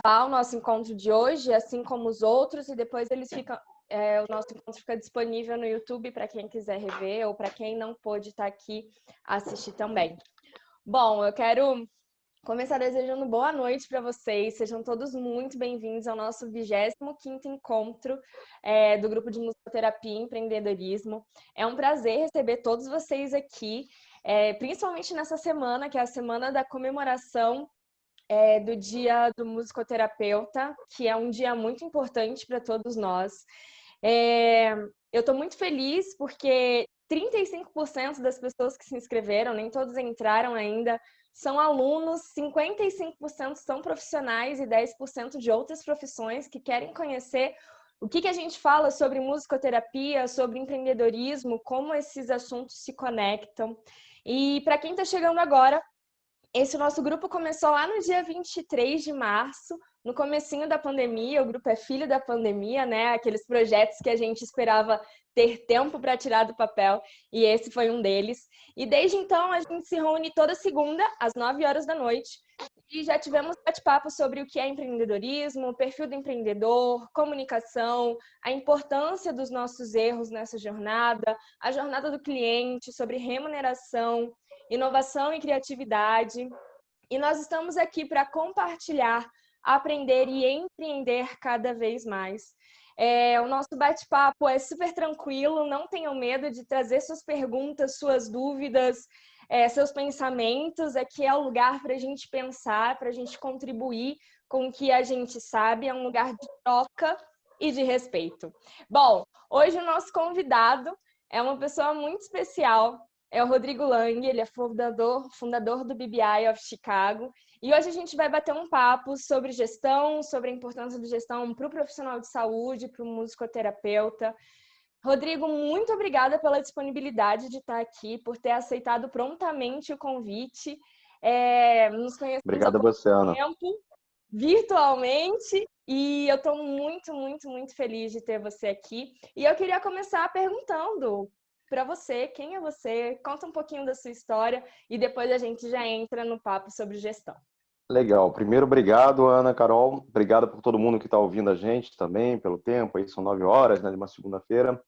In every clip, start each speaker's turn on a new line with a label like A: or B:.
A: o nosso encontro de hoje, assim como os outros, e depois o nosso encontro fica disponível no YouTube para quem quiser rever ou para quem não pôde estar aqui assistir também. Bom, eu quero começar desejando boa noite para vocês. Sejam todos muito bem-vindos ao nosso 25º encontro do Grupo de Musicoterapia e Empreendedorismo. É um prazer receber todos vocês aqui, principalmente nessa semana, que é a semana da comemoração do Dia do Musicoterapeuta, que é um dia muito importante para todos nós. Eu estou muito feliz porque 35% das pessoas que se inscreveram, nem todos entraram ainda, são alunos, 55% são profissionais e 10% de outras profissões que querem conhecer o que a gente fala sobre musicoterapia, sobre empreendedorismo, como esses assuntos se conectam. E para quem está chegando agora, esse nosso grupo começou lá no dia 23 de março, no comecinho da pandemia. O grupo é filho da pandemia, né? Aqueles projetos que a gente esperava ter tempo para tirar do papel, e esse foi um deles. E desde então a gente se reúne toda segunda, às 9 horas da noite, e já tivemos bate-papo sobre o que é empreendedorismo, o perfil do empreendedor, comunicação, a importância dos nossos erros nessa jornada, a jornada do cliente, sobre remuneração, inovação e criatividade. E nós estamos aqui para compartilhar, aprender e empreender cada vez mais. O nosso bate-papo é super tranquilo, não tenham medo de trazer suas perguntas, suas dúvidas, seus pensamentos. Aqui é o lugar para a gente pensar, para a gente contribuir com o que a gente sabe, é um lugar de troca e de respeito. Bom, hoje o nosso convidado é uma pessoa muito especial, é o Rodrigo Lang, ele é fundador do BBI of Chicago. E hoje a gente vai bater um papo sobre gestão, sobre a importância de gestão para o profissional de saúde, para o musicoterapeuta. Rodrigo, muito obrigada pela disponibilidade de estar aqui, por ter aceitado prontamente o convite. Nos conhecemos
B: Obrigado
A: há
B: a você,
A: pouco
B: Ana.
A: tempo, virtualmente, e eu estou muito, muito, muito feliz de ter você aqui. E eu queria começar perguntando para você, quem é você? Conta um pouquinho da sua história e depois a gente já entra no papo sobre gestão.
B: Legal. Primeiro, obrigado, Ana, Carol. Obrigado por todo mundo que está ouvindo a gente também, pelo tempo. Aí são 9 horas, né, de uma segunda-feira.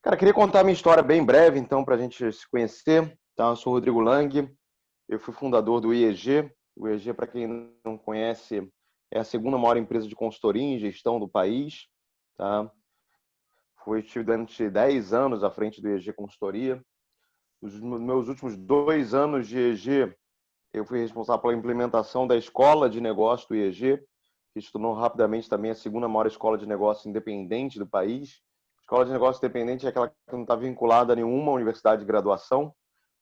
B: Cara, queria contar a minha história bem breve, então, para a gente se conhecer. Tá? Eu sou o Rodrigo Lang, eu fui fundador do IEG. O IEG, para quem não conhece, é a segunda maior empresa de consultoria em gestão do país. Tá? Estive durante 10 anos à frente do IEG Consultoria. Nos meus últimos 2 anos de IEG, eu fui responsável pela implementação da Escola de Negócios do IEG, que se tornou rapidamente também a segunda maior escola de negócios independente do país. Escola de negócios independente é aquela que não está vinculada a nenhuma universidade de graduação,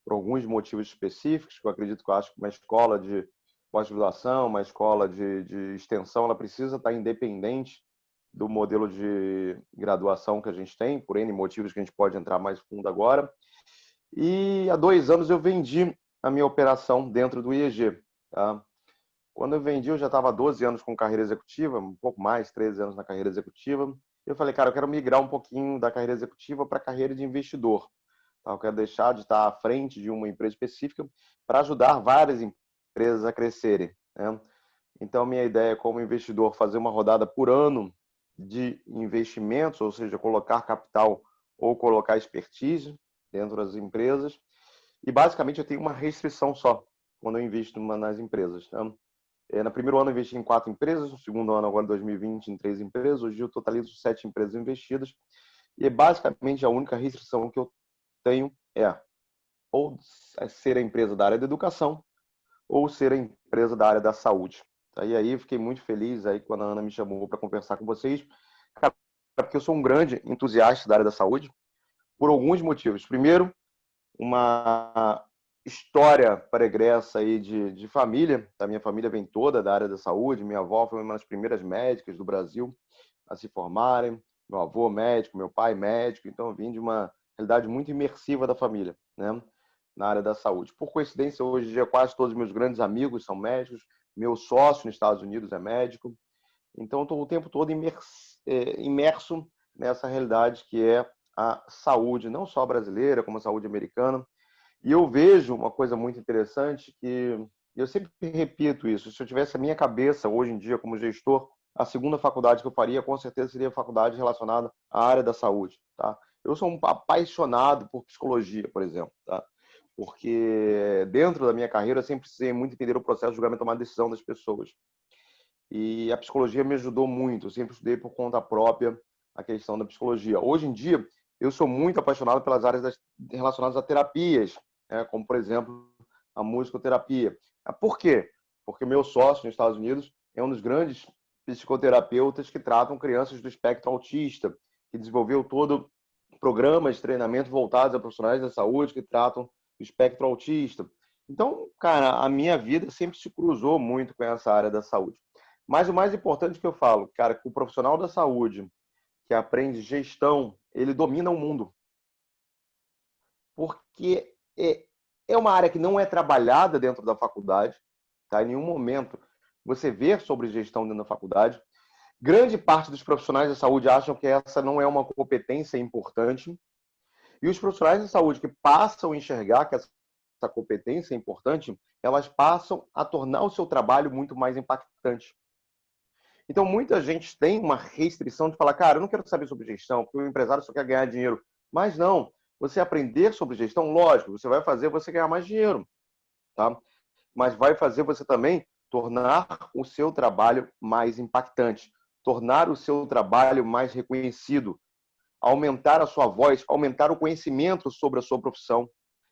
B: por alguns motivos específicos, que eu acredito que eu acho que uma escola de pós-graduação, uma escola de extensão, ela precisa estar independente do modelo de graduação que a gente tem, por N motivos que a gente pode entrar mais fundo agora. E há 2 anos eu vendi a minha operação dentro do IEG. Tá? Quando eu vendi, eu já estava há 12 anos com carreira executiva, um pouco mais, 13 anos na carreira executiva. Eu falei, cara, eu quero migrar um pouquinho da carreira executiva para a carreira de investidor. Tá? Eu quero deixar de estar à frente de uma empresa específica para ajudar várias empresas a crescerem. Né? Então, minha ideia é, como investidor, fazer uma rodada por ano de investimentos, ou seja, colocar capital ou colocar expertise dentro das empresas. E, basicamente, eu tenho uma restrição só quando eu invisto nas empresas. Tá? No primeiro ano eu investi em 4 empresas, no segundo ano, agora em 2020, em 3 empresas. Hoje eu totalizo 7 empresas investidas. E, basicamente, a única restrição que eu tenho é ou ser a empresa da área da educação ou ser a empresa da área da saúde. E aí eu fiquei muito feliz aí quando a Ana me chamou para conversar com vocês, porque eu sou um grande entusiasta da área da saúde, por alguns motivos. Primeiro, uma história pregressa aí de família. A minha família vem toda da área da saúde. Minha avó foi uma das primeiras médicas do Brasil a se formarem. Meu avô médico, meu pai médico. Então eu vim de uma realidade muito imersiva da família, né? Na área da saúde. Por coincidência, hoje em dia quase todos os meus grandes amigos são médicos. Meu sócio nos Estados Unidos é médico. Então eu estou o tempo todo imerso nessa realidade que é a saúde, não só brasileira, como a saúde americana. E eu vejo uma coisa muito interessante, que eu sempre repito isso, se eu tivesse a minha cabeça hoje em dia como gestor, a segunda faculdade que eu faria com certeza seria a faculdade relacionada à área da saúde, tá? Eu sou um apaixonado por psicologia, por exemplo, tá? Porque dentro da minha carreira eu sempre precisei muito entender o processo de julgamento e tomar decisão das pessoas. E a psicologia me ajudou muito, eu sempre estudei por conta própria a questão da psicologia. Hoje em dia, eu sou muito apaixonado pelas áreas relacionadas a terapias, né? Como, por exemplo, a musicoterapia. Por quê? Porque meu sócio nos Estados Unidos é um dos grandes psicoterapeutas que tratam crianças do espectro autista, que desenvolveu todo programas de treinamento voltados a profissionais da saúde que tratam do espectro autista. Então, cara, a minha vida sempre se cruzou muito com essa área da saúde. Mas o mais importante que eu falo, cara, que o profissional da saúde que aprende gestão, ele domina o mundo. Porque é uma área que não é trabalhada dentro da faculdade, tá? Em nenhum momento você vê sobre gestão dentro da faculdade. Grande parte dos profissionais da saúde acham que essa não é uma competência importante. E os profissionais da saúde que passam a enxergar que essa competência é importante, elas passam a tornar o seu trabalho muito mais impactante. Então, muita gente tem uma restrição de falar, cara, eu não quero saber sobre gestão, porque o empresário só quer ganhar dinheiro. Mas não, você aprender sobre gestão, lógico, você vai fazer você ganhar mais dinheiro, tá? Mas vai fazer você também tornar o seu trabalho mais impactante, tornar o seu trabalho mais reconhecido, aumentar a sua voz, aumentar o conhecimento sobre a sua profissão.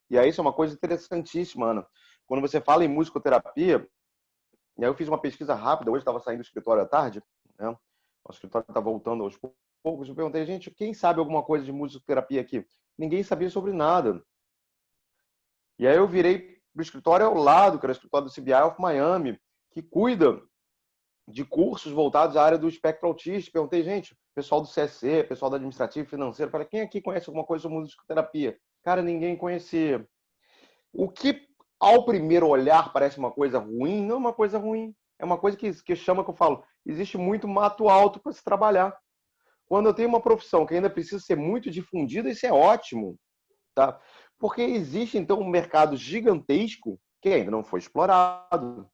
B: E aí isso é uma coisa interessantíssima, Ana. Quando você fala em musicoterapia, e aí eu fiz uma pesquisa rápida, hoje estava saindo do escritório à tarde, né? O escritório está voltando aos poucos. Eu perguntei, gente, quem sabe alguma coisa de musicoterapia aqui? Ninguém sabia sobre nada. E aí eu virei para o escritório ao lado, que era o escritório do CBI of Miami, que cuida de cursos voltados à área do espectro autista. Perguntei, gente, pessoal do CSC, pessoal do administrativo, financeiro, falei, quem aqui conhece alguma coisa sobre musicoterapia? Cara, ninguém conhecia. O que, ao primeiro olhar, parece uma coisa ruim, não é uma coisa ruim. É uma coisa que chama, que eu falo, existe muito mato alto para se trabalhar. Quando eu tenho uma profissão que ainda precisa ser muito difundida, isso é ótimo, tá? Porque existe, então, um mercado gigantesco que ainda não foi explorado.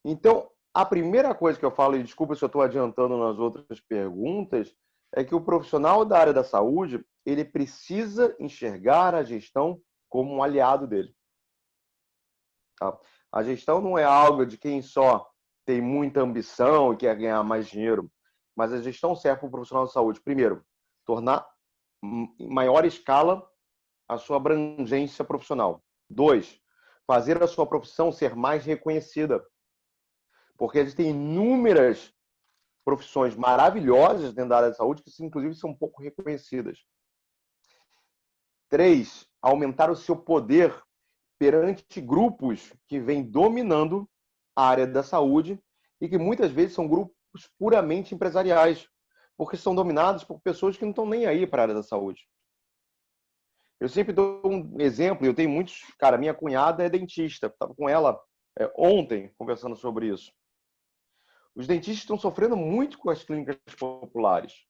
B: Então, a primeira coisa que eu falo, e desculpa se eu estou adiantando nas outras perguntas, é que o profissional da área da saúde, ele precisa enxergar a gestão como um aliado dele. Tá? A gestão não é algo de quem só tem muita ambição e quer ganhar mais dinheiro, mas a gestão serve para o profissional de saúde, primeiro, tornar em maior escala a sua abrangência profissional. 2, fazer a sua profissão ser mais reconhecida. Porque existem inúmeras profissões maravilhosas dentro da área da saúde que, inclusive, são pouco reconhecidas. 3, aumentar o seu poder perante grupos que vêm dominando a área da saúde e que muitas vezes são grupos puramente empresariais, porque são dominados por pessoas que não estão nem aí para a área da saúde. Eu sempre dou um exemplo, eu tenho muitos... Cara, minha cunhada é dentista, estava com ela ontem conversando sobre isso. Os dentistas estão sofrendo muito com as clínicas populares.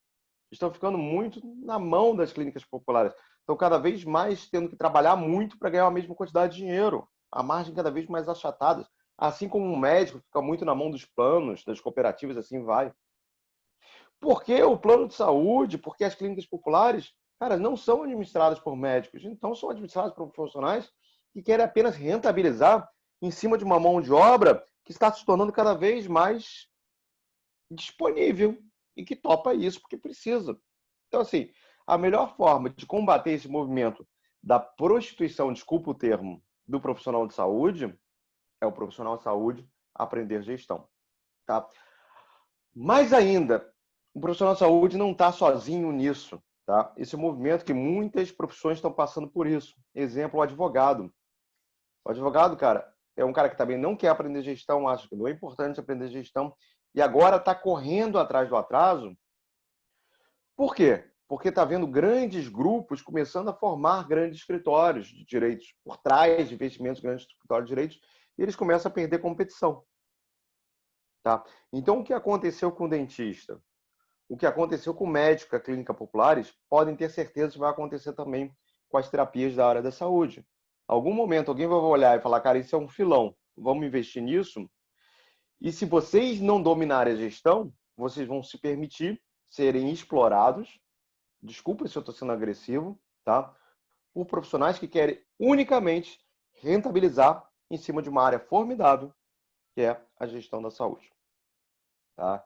B: Estão ficando muito na mão das clínicas populares. Estão cada vez mais tendo que trabalhar muito para ganhar a mesma quantidade de dinheiro. A margem cada vez mais achatada. Assim como o médico fica muito na mão dos planos, das cooperativas, assim vai. Por que o plano de saúde? Porque as clínicas populares, cara, não são administradas por médicos. Então, são administradas por profissionais que querem apenas rentabilizar em cima de uma mão de obra que está se tornando cada vez mais disponível e que topa isso porque precisa. Então, assim, a melhor forma de combater esse movimento da prostituição, desculpa o termo, do profissional de saúde, é o profissional de saúde aprender gestão. Tá? Mais ainda, o profissional de saúde não está sozinho nisso. Tá? Esse é um movimento que muitas profissões estão passando por isso. Exemplo, o advogado. O advogado, cara, é um cara que também não quer aprender gestão, acha que não é importante aprender gestão, e agora está correndo atrás do atraso. Por quê? Porque está vendo grandes grupos começando a formar grandes escritórios de direitos, por trás de investimentos, grandes escritórios de direitos, e eles começam a perder competição. Tá? Então, o que aconteceu com o dentista? O que aconteceu com o médico, com a clínica populares, podem ter certeza que vai acontecer também com as terapias da área da saúde. Algum momento alguém vai olhar e falar, cara, isso é um filão, vamos investir nisso. E se vocês não dominarem a gestão, vocês vão se permitir serem explorados, desculpa se eu estou sendo agressivo, tá? Por profissionais que querem unicamente rentabilizar em cima de uma área formidável, que é a gestão da saúde. Tá?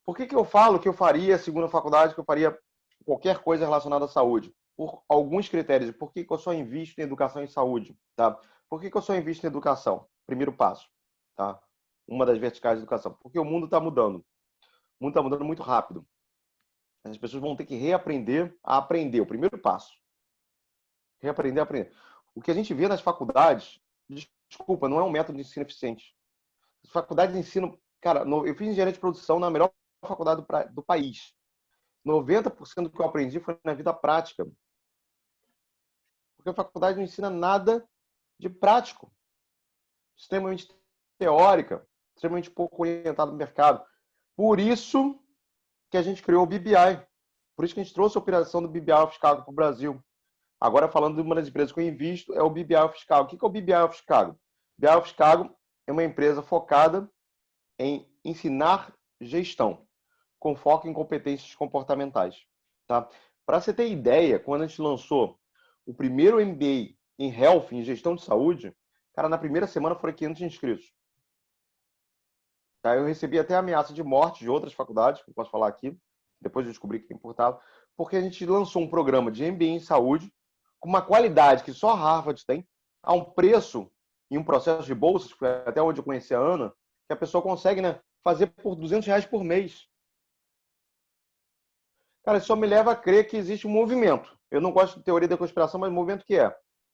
B: Por que eu falo que eu faria, segundo a faculdade, que eu faria qualquer coisa relacionada à saúde? Por alguns critérios. Por que eu só invisto em educação e saúde? Tá? Por que eu só invisto em educação? Primeiro passo. Tá? Uma das verticais de educação. Porque o mundo está mudando. O mundo está mudando muito rápido. As pessoas vão ter que reaprender a aprender. O primeiro passo. Reaprender a aprender. O que a gente vê nas faculdades, desculpa, não é um método de ensino eficiente. As faculdades de ensino... Cara, eu fiz engenharia de produção na melhor faculdade do país. 90% do que eu aprendi foi na vida prática. Porque a faculdade não ensina nada de prático. Extremamente teórica, extremamente pouco orientada no mercado. Por isso que a gente criou o BBI. Por isso que a gente trouxe a operação do BBI of Chicago para o Brasil. Agora, falando de uma das empresas que eu invisto, é o BBI of Chicago. O que é o BBI of Chicago? O BBI of Chicago é uma empresa focada em ensinar gestão, com foco em competências comportamentais. Tá? Para você ter ideia, quando a gente lançou o primeiro MBA em Health, em gestão de saúde, cara, na primeira semana foram 500 inscritos. Tá? Eu recebi até ameaça de morte de outras faculdades, que eu posso falar aqui, depois eu descobri que importava, porque a gente lançou um programa de MBA em saúde, com uma qualidade que só a Harvard tem, a um preço e um processo de bolsas, que foi até onde eu conheci a Ana, que a pessoa consegue, né, fazer por R$ 200 por mês. Cara, isso só me leva a crer que existe um movimento. Eu não gosto de teoria da conspiração, mas o movimento que é.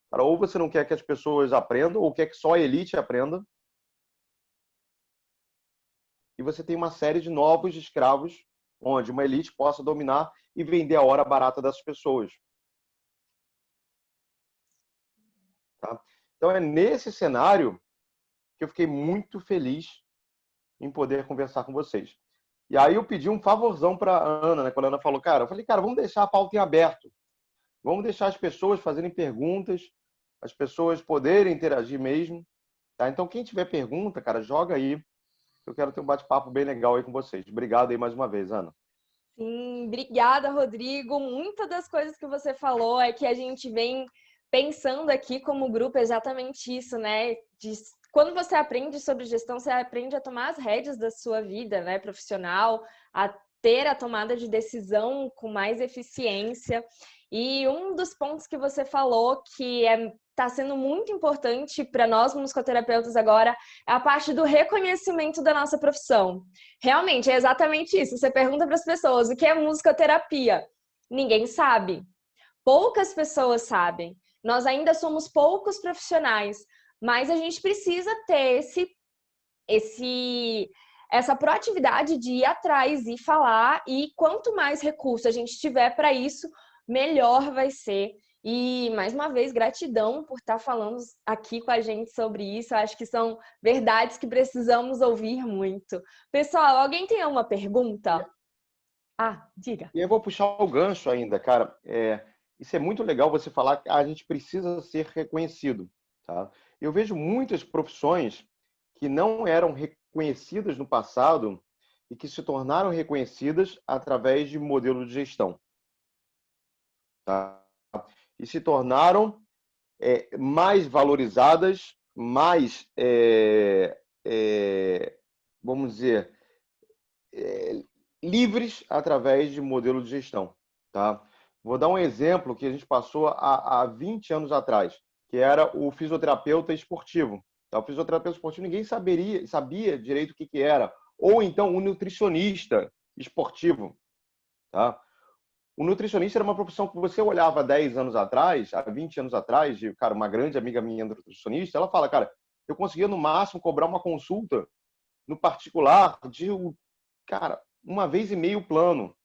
B: Cara, ou você não quer que as pessoas aprendam, ou quer que só a elite aprenda. E você tem uma série de novos escravos, onde uma elite possa dominar e vender a hora barata dessas pessoas. Tá? Então é nesse cenário que eu fiquei muito feliz em poder conversar com vocês. E aí eu pedi um favorzão para a Ana, né? Quando a Ana falou, cara, eu falei, cara, vamos deixar a pauta em aberto. Vamos deixar as pessoas fazerem perguntas, as pessoas poderem interagir mesmo. Tá? Então, quem tiver pergunta, cara, joga aí. Eu quero ter um bate-papo bem legal aí com vocês. Obrigado aí mais uma vez, Ana.
A: Sim, obrigada, Rodrigo. Muitas das coisas que você falou é que a gente vem pensando aqui como grupo exatamente isso, né? Quando você aprende sobre gestão, você aprende a tomar as rédeas da sua vida, né, profissional, a ter a tomada de decisão com mais eficiência. E um dos pontos que você falou que está sendo muito importante para nós musicoterapeutas agora é a parte do reconhecimento da nossa profissão. Realmente, é exatamente isso. Você pergunta para as pessoas o que é musicoterapia. Ninguém sabe. Poucas pessoas sabem. Nós ainda somos poucos profissionais, mas a gente precisa ter essa proatividade de ir atrás e falar, e quanto mais recurso a gente tiver para isso, melhor vai ser. E, mais uma vez, gratidão por estar falando aqui com a gente sobre isso. Eu acho que são verdades que precisamos ouvir muito. Pessoal, alguém tem alguma pergunta? Ah, diga.
B: E eu vou puxar o gancho ainda, cara. Isso é muito legal você falar que a gente precisa ser reconhecido. Tá? Eu vejo muitas profissões que não eram reconhecidas no passado e que se tornaram reconhecidas através de modelo de gestão. Tá? E se tornaram mais valorizadas, mais, vamos dizer, livres através de modelo de gestão. Tá? Vou dar um exemplo que a gente passou há 20 anos atrás, que era o fisioterapeuta esportivo. Tá? O fisioterapeuta esportivo ninguém sabia direito o que era. Ou então o nutricionista esportivo. Tá? O nutricionista era uma profissão que você olhava 10 anos atrás, há 20 anos atrás, e, cara, uma grande amiga minha nutricionista, ela fala, cara, eu conseguia no máximo cobrar uma consulta no particular de, cara, 1,5 vezes o plano.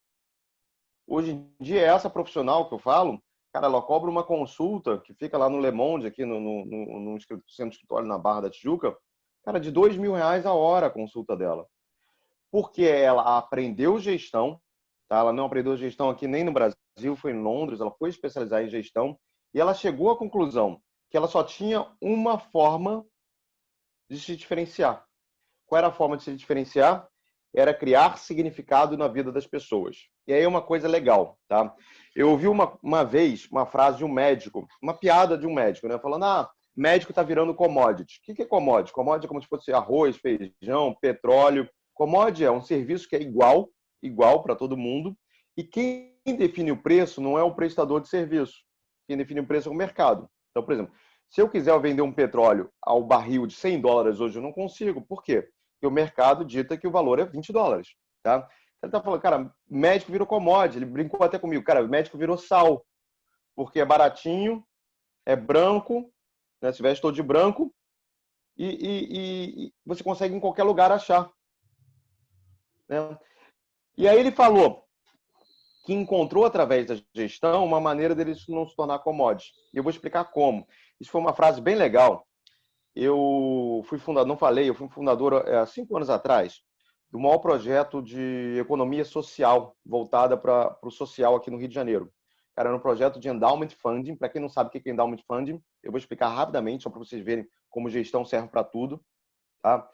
B: Hoje em dia, essa profissional que eu falo, cara, ela cobra uma consulta que fica lá no Le Monde, aqui no centro de escritório na Barra da Tijuca, cara, de R$ 2.000 a hora a consulta dela. Porque ela aprendeu gestão, tá? Ela não aprendeu gestão aqui nem no Brasil, foi em Londres, ela foi especializar em gestão e ela chegou à conclusão que que ela só tinha uma forma de se diferenciar. Qual era a forma de se diferenciar? Era criar significado na vida das pessoas. E aí é uma coisa legal, tá? Eu ouvi uma vez uma frase de um médico, uma piada de um médico, né? Falando, médico tá virando commodity. O que é commodity? Commodity é como se fosse arroz, feijão, petróleo. Commodity é um serviço que é igual para todo mundo. E quem define o preço não é o prestador de serviço. Quem define o preço é o mercado. Então, por exemplo, se eu quiser vender um petróleo ao barril de $100 hoje, eu não consigo. Por quê? Porque o mercado dita que o valor é $20, tá? Ele tá falando, cara, médico virou commodity. Ele brincou até comigo, cara, médico virou sal, porque é baratinho, é branco, né? Se veste todo de branco e você consegue em qualquer lugar achar, né? E aí ele falou que encontrou através da gestão uma maneira dele não se tornar commodity. E eu vou explicar como. Isso foi uma frase bem legal. Eu fui fundador, não falei, eu fui fundador há 5 anos atrás do maior projeto de economia social voltada para o social aqui no Rio de Janeiro. Cara, era um projeto de endowment funding. Para quem não sabe o que é endowment funding, eu vou explicar rapidamente, só para vocês verem como gestão serve para tudo. Tá?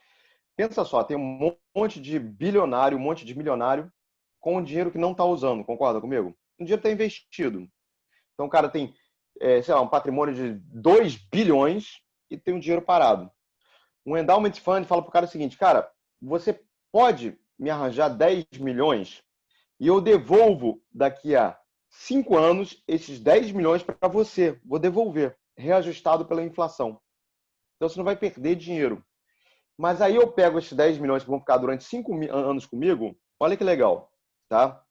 B: Pensa só, tem um monte de bilionário, um monte de milionário com dinheiro que não está usando, concorda comigo? O dinheiro está investido. Então o cara tem, sei lá, um patrimônio de 2 bilhões e tem um dinheiro parado. Um endowment fund fala para o cara o seguinte, cara, você pode me arranjar 10 milhões e eu devolvo daqui a 5 anos esses 10 milhões para você. Vou devolver, reajustado pela inflação. Então você não vai perder dinheiro. Mas aí eu pego esses 10 milhões que vão ficar durante 5 anos comigo, olha que legal, tá?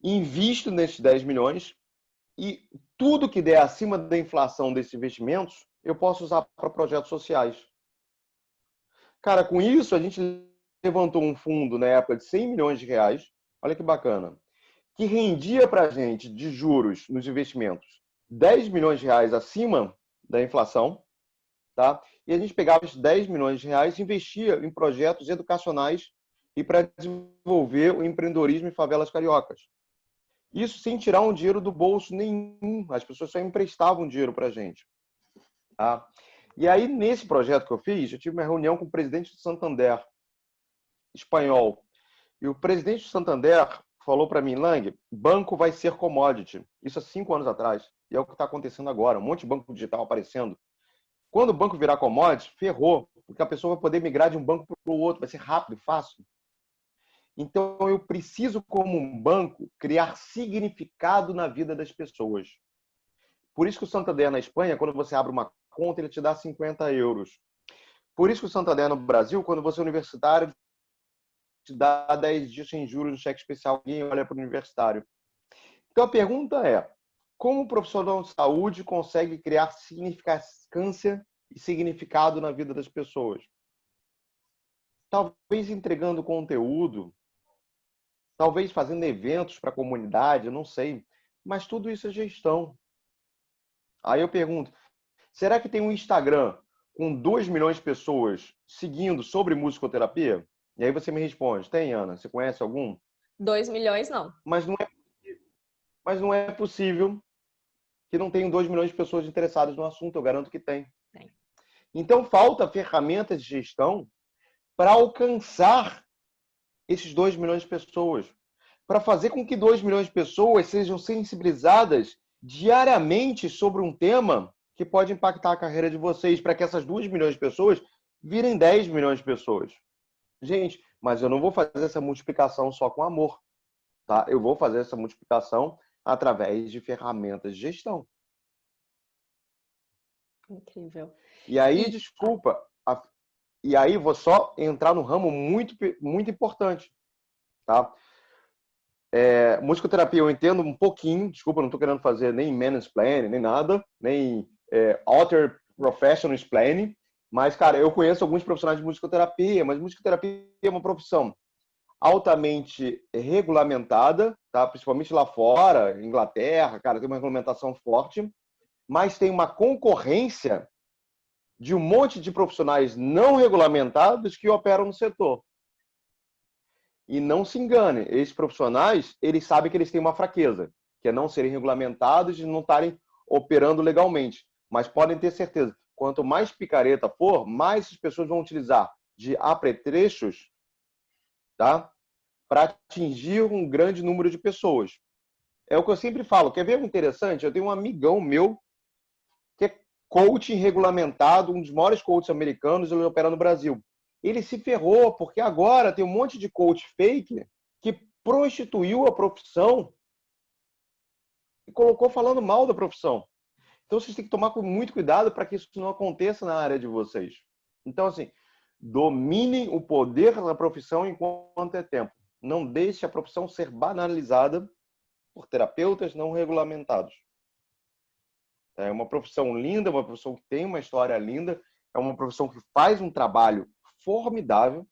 B: Invisto nesses 10 milhões e tudo que der acima da inflação desses investimentos, eu posso usar para projetos sociais. Cara, com isso a gente levantou um fundo na época de 100 milhões de reais, olha que bacana, que rendia para a gente de juros nos investimentos 10 milhões de reais acima da inflação, tá? E a gente pegava esses 10 milhões de reais e investia em projetos educacionais e para desenvolver o empreendedorismo em favelas cariocas. Isso sem tirar um dinheiro do bolso nenhum. As pessoas só emprestavam dinheiro para a gente. Tá? E aí, nesse projeto que eu fiz, eu tive uma reunião com o presidente do Santander, espanhol. E o presidente do Santander falou para mim, Lang, banco vai ser commodity. Isso há 5 anos atrás. E é o que está acontecendo agora. Um monte de banco digital aparecendo. Quando o banco virar commodity, ferrou. Porque a pessoa vai poder migrar de um banco para o outro. Vai ser rápido, fácil. Então, eu preciso, como um banco, criar significado na vida das pessoas. Por isso que o Santander na Espanha, quando você abre uma conta, ele te dá 50 euros. Por isso que o Santander no Brasil, quando você é universitário, te dá 10 dias sem juros no cheque especial. Alguém olha para o universitário. Então, a pergunta é, como o profissional de saúde consegue criar significância e significado na vida das pessoas? Talvez entregando conteúdo, talvez fazendo eventos para a comunidade, eu não sei. Mas tudo isso é gestão. Aí eu pergunto, será que tem um Instagram com 2 milhões de pessoas seguindo sobre musicoterapia? E aí você me responde, tem, Ana? Você conhece algum?
A: 2 milhões, não.
B: Mas não é possível que não tenham 2 milhões de pessoas interessadas no assunto. Eu garanto que tem.
A: Tem.
B: Então, falta ferramentas de gestão para alcançar esses 2 milhões de pessoas. Para fazer com que 2 milhões de pessoas sejam sensibilizadas diariamente sobre um tema que pode impactar a carreira de vocês, para que essas 2 milhões de pessoas virem 10 milhões de pessoas. Gente, mas eu não vou fazer essa multiplicação só com amor, tá? Eu vou fazer essa multiplicação através de ferramentas de gestão.
A: Incrível.
B: E aí, desculpa, e aí vou só entrar no ramo muito, muito importante, tá? Musicoterapia eu entendo um pouquinho, desculpa, não estou querendo fazer nem mansplaining, nem nada, nem outer professional explaining, mas, cara, eu conheço alguns profissionais de musicoterapia, mas musicoterapia é uma profissão altamente regulamentada, tá? Principalmente lá fora, Inglaterra, cara, tem uma regulamentação forte, mas tem uma concorrência de um monte de profissionais não regulamentados que operam no setor. E não se engane, esses profissionais, eles sabem que eles têm uma fraqueza, que é não serem regulamentados e não estarem operando legalmente. Mas podem ter certeza, quanto mais picareta for, mais as pessoas vão utilizar de apetrechos, tá? Para atingir um grande número de pessoas. É o que eu sempre falo. Quer ver o interessante? Eu tenho um amigão meu que é coaching regulamentado, um dos maiores coaches americanos, ele opera no Brasil. Ele se ferrou porque agora tem um monte de coach fake que prostituiu a profissão e colocou falando mal da profissão. Então vocês têm que tomar muito cuidado para que isso não aconteça na área de vocês. Então, assim, dominem o poder da profissão enquanto é tempo. Não deixe a profissão ser banalizada por terapeutas não regulamentados. É uma profissão linda, uma profissão que tem uma história linda, é uma profissão que faz um trabalho formidável,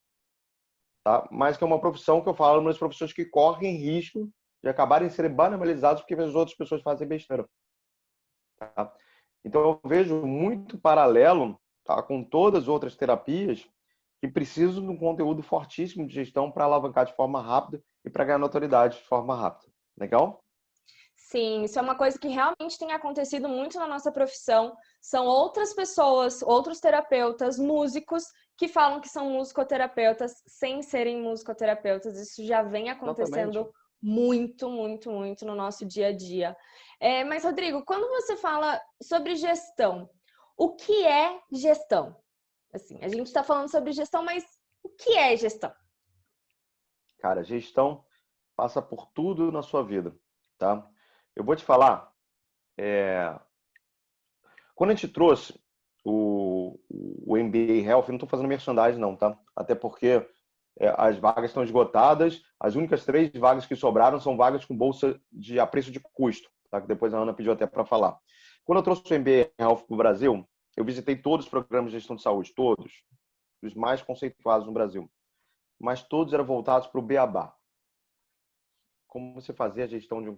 B: tá? Mas que é uma profissão que eu falo, uma das profissões que correm risco de acabarem sendo banalizados porque as outras pessoas fazem besteira. Tá? Então eu vejo muito paralelo, tá, com todas as outras terapias que precisam de um conteúdo fortíssimo de gestão para alavancar de forma rápida e para ganhar notoriedade de forma rápida. Legal?
A: Sim, isso é uma coisa que realmente tem acontecido muito na nossa profissão. São outras pessoas, outros terapeutas, músicos, que falam que são musicoterapeutas sem serem musicoterapeutas. Isso já vem acontecendo
B: Exatamente.
A: muito, muito, muito no nosso dia a dia. Mas, Rodrigo, quando você fala sobre gestão, o que é gestão? Assim, a gente está falando sobre gestão, mas o que é gestão?
B: Cara, gestão passa por tudo na sua vida, tá? Eu vou te falar, quando a gente trouxe o MBA Health, eu não estou fazendo merchandising não, tá? Até porque as vagas estão esgotadas, as únicas 3 vagas que sobraram são vagas com bolsa a preço de custo, tá? Que depois a Ana pediu até para falar. Quando eu trouxe o MBA Health para o Brasil, eu visitei todos os programas de gestão de saúde, todos, os mais conceituados no Brasil, mas todos eram voltados para o beabá. Como você fazia a gestão de um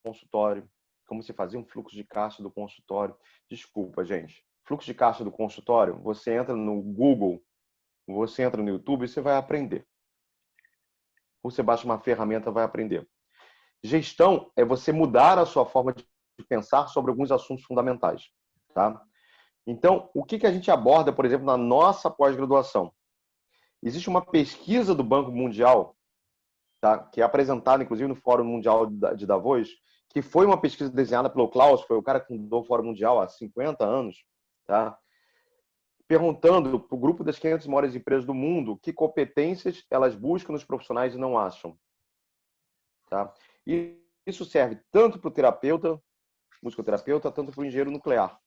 B: consultório, como você fazia um fluxo de caixa do consultório. Desculpa, gente. Fluxo de caixa do consultório, você entra no Google, você entra no YouTube e você vai aprender. Ou você baixa uma ferramenta e vai aprender. Gestão é você mudar a sua forma de pensar sobre alguns assuntos fundamentais, tá? Então, o que a gente aborda, por exemplo, na nossa pós-graduação? Existe uma pesquisa do Banco Mundial, tá? Que é apresentada, inclusive, no Fórum Mundial de Davos, que foi uma pesquisa desenhada pelo Klaus, foi o cara que fundou o Fórum Mundial há 50 anos, tá? Perguntando para o grupo das 500 maiores empresas do mundo que competências elas buscam nos profissionais e não acham. Tá? E isso serve tanto para o terapeuta, musicoterapeuta, tanto para o engenheiro nuclear.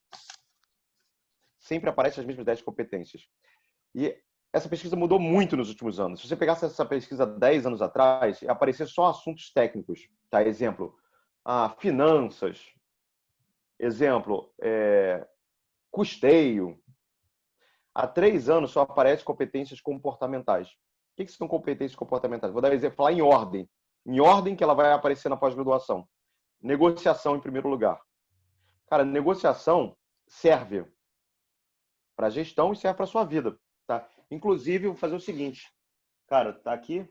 B: Sempre aparecem as mesmas 10 competências. E essa pesquisa mudou muito nos últimos anos. Se você pegasse essa pesquisa 10 anos atrás, ia aparecer só assuntos técnicos. Tá? Exemplo, finanças. Exemplo, custeio. Há 3 anos só aparecem competências comportamentais. O que são competências comportamentais? Vou dar um exemplo, falar em ordem. Em ordem que ela vai aparecer na pós-graduação. Negociação, em primeiro lugar. Cara, negociação serve para gestão e serve para sua vida. Tá? Inclusive, eu vou fazer o seguinte. Cara, tá aqui.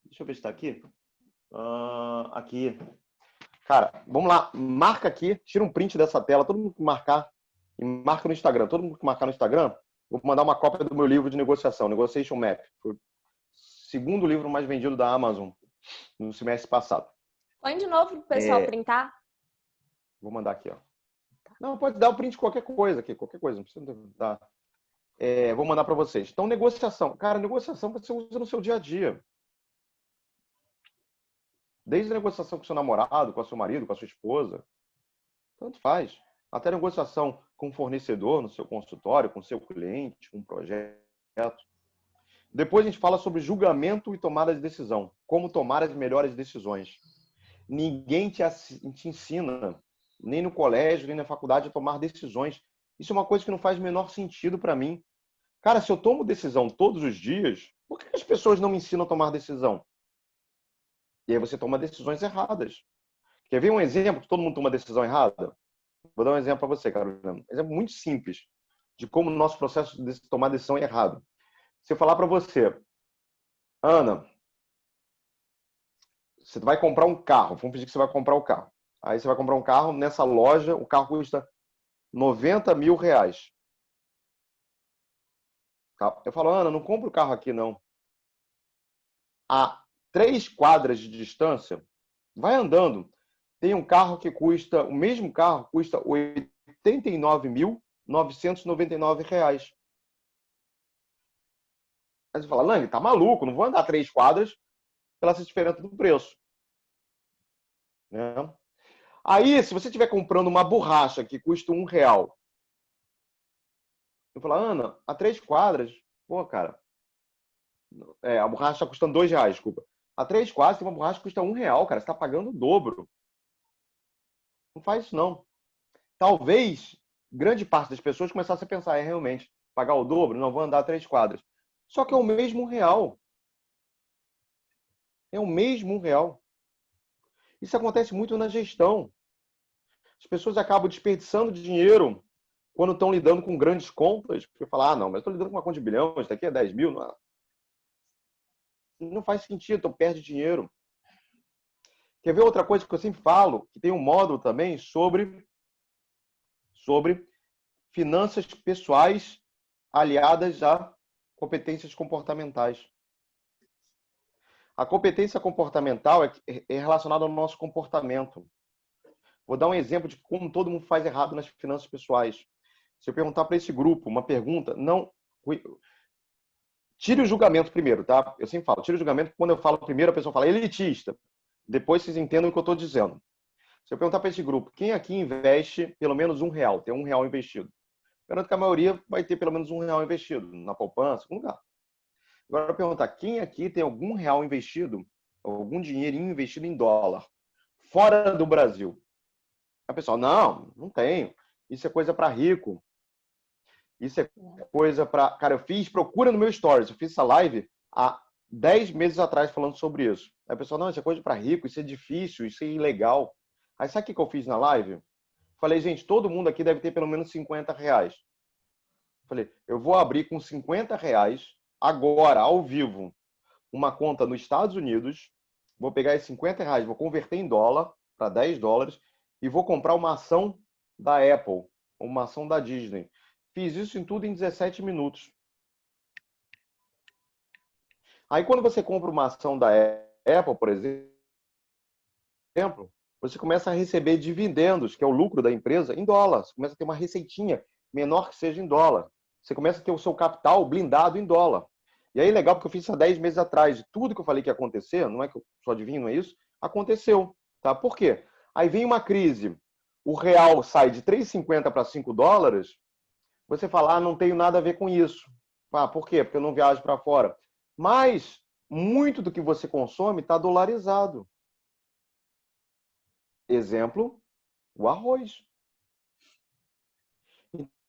B: Deixa eu ver se tá aqui. Aqui. Cara, vamos lá. Marca aqui. Tira um print dessa tela. Todo mundo que marcar. E marca no Instagram. Todo mundo que marcar no Instagram, vou mandar uma cópia do meu livro de negociação, Negotiation Map. Foi o 2º livro mais vendido da Amazon no semestre passado.
A: Põe de novo para o pessoal printar.
B: Vou mandar aqui, ó. Não, pode dar o print de qualquer coisa aqui, qualquer coisa, não precisa dar. Vou mandar para vocês. Então, negociação. Cara, negociação você usa no seu dia a dia. Desde a negociação com seu namorado, com seu marido, com a sua esposa. Tanto faz. Até negociação com o fornecedor no seu consultório, com o seu cliente, com um projeto. Depois a gente fala sobre julgamento e tomada de decisão. Como tomar as melhores decisões. Ninguém te ensina, nem no colégio, nem na faculdade, a tomar decisões. Isso é uma coisa que não faz o menor sentido para mim. Cara, se eu tomo decisão todos os dias, por que as pessoas não me ensinam a tomar decisão? E aí você toma decisões erradas. Quer ver um exemplo que todo mundo toma decisão errada? Vou dar um exemplo para você, Carolina. Um exemplo muito simples de como o nosso processo de tomar decisão é errado. Se eu falar para você, Ana, você vai comprar um carro. Vamos pedir que você vai comprar um carro. Aí você vai comprar um carro nessa loja, o carro custa R$ 90.000. Tá? Eu falo, Ana, não compra o carro aqui, não. A 3 quadras de distância, vai andando. Tem um carro que custa, o mesmo carro custa R$ 89.999. Aí você fala, Lang, tá maluco, não vou andar 3 quadras pela essa diferença do preço. Né? Aí, se você estiver comprando uma borracha que custa R$ 1, eu falo, Ana, a 3 quadras, pô, cara, a borracha está custando R$ 2, desculpa. A 3 quadras tem uma borracha que custa R$ 1, cara, você está pagando o dobro. Não faz isso, não. Talvez grande parte das pessoas começasse a pensar, realmente, pagar o dobro, não vou andar 3 quadras. Só que é o mesmo real. É o mesmo real. Isso acontece muito na gestão. As pessoas acabam desperdiçando dinheiro quando estão lidando com grandes contas, porque falam, não, mas estou lidando com uma conta de bilhão, isso daqui é 10 mil. Não faz sentido, então perde dinheiro. Quer ver outra coisa que eu sempre falo, que tem um módulo também sobre finanças pessoais aliadas a competências comportamentais. A competência comportamental é relacionada ao nosso comportamento. Vou dar um exemplo de como todo mundo faz errado nas finanças pessoais. Se eu perguntar para esse grupo uma pergunta, não. Tire o julgamento primeiro, tá? Eu sempre falo, tire o julgamento. Quando eu falo primeiro, a pessoa fala elitista. Depois vocês entendem o que eu estou dizendo. Se eu perguntar para esse grupo, quem aqui investe pelo menos R$ 1, tem R$ 1 investido? Garanto que a maioria vai ter pelo menos R$ 1 investido, na poupança, em algum lugar. Agora, eu perguntar, quem aqui tem algum real investido, algum dinheirinho investido em dólar, fora do Brasil? A pessoa, não tenho. Isso é coisa para rico. Isso é coisa para... Cara, eu fiz, procura no meu stories, eu fiz essa live há 10 meses atrás falando sobre isso. Aí a pessoa, não, isso é coisa para rico, isso é difícil, isso é ilegal. Aí sabe o que eu fiz na live? Falei, gente, todo mundo aqui deve ter pelo menos R$ 50. Falei, eu vou abrir com R$ 50 agora, ao vivo, uma conta nos Estados Unidos, vou pegar esses R$ 50, vou converter em dólar para US$ 10 e vou comprar uma ação da Apple, uma ação da Disney. Fiz isso em tudo em 17 minutos. Aí quando você compra uma ação da Apple, por exemplo, você começa a receber dividendos, que é o lucro da empresa, em dólar. Você começa a ter uma receitinha, menor que seja em dólar. Você começa a ter o seu capital blindado em dólar. E aí, legal, porque eu fiz isso há 10 meses atrás. Tudo que eu falei que ia acontecer, não é que eu só adivinho, não é isso? Aconteceu. Tá? Por quê? Aí vem uma crise, o real sai de 3,50 para US$ 5, você fala, não tenho nada a ver com isso. Por quê? Porque eu não viajo para fora. Mas muito do que você consome está dolarizado. Exemplo, o arroz.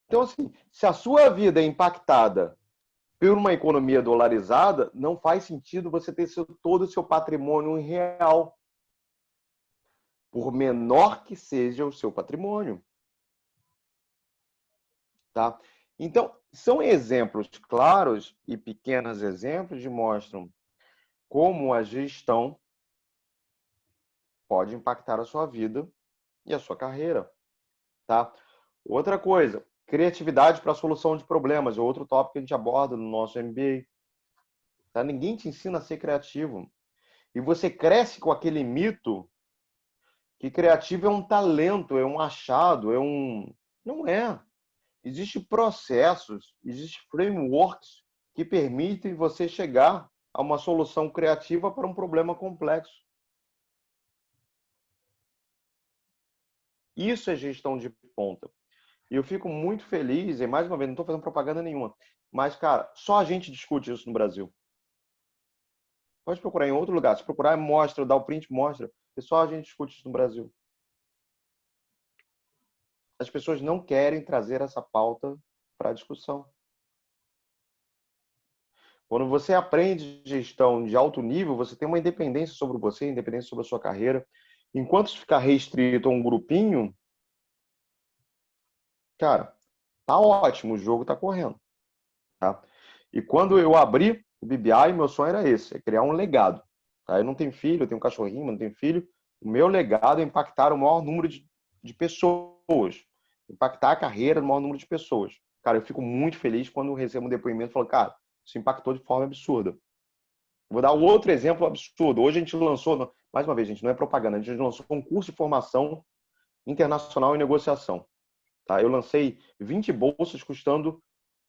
B: Então, assim, se a sua vida é impactada por uma economia dolarizada, não faz sentido você ter todo o seu patrimônio em real, por menor que seja o seu patrimônio. Tá? Então, são exemplos claros e pequenos exemplos que mostram como a gestão pode impactar a sua vida e a sua carreira. Tá? Outra coisa, criatividade para a solução de problemas, é outro tópico que a gente aborda no nosso MBA. Tá? Ninguém te ensina a ser criativo. E você cresce com aquele mito que criativo é um talento, é um achado, é um... Não é. Existem processos, existem frameworks que permitem você chegar a uma solução criativa para um problema complexo. Isso é gestão de ponta. E eu fico muito feliz, e mais uma vez, não estou fazendo propaganda nenhuma, mas, cara, só a gente discute isso no Brasil. Pode procurar em outro lugar. Se procurar, mostra, dá o print, mostra. E só a gente discute isso no Brasil. As pessoas não querem trazer essa pauta para a discussão. Quando você aprende gestão de alto nível, você tem uma independência sobre você, independência sobre a sua carreira. Enquanto ficar restrito a um grupinho, cara, tá ótimo, o jogo tá correndo. Tá? E quando eu abri o BBI, meu sonho era esse, é criar um legado. Tá? Eu não tenho filho, eu tenho um cachorrinho, mas não tenho filho. O meu legado é impactar o maior número de pessoas. impactar a carreira do maior número de pessoas. Cara, eu fico muito feliz quando eu recebo um depoimento e falo, cara, isso impactou de forma absurda. Vou dar um outro exemplo absurdo. Hoje a gente lançou, mais uma vez, gente, não é propaganda, a gente lançou um curso de formação internacional em negociação. Tá? Eu lancei 20 bolsas custando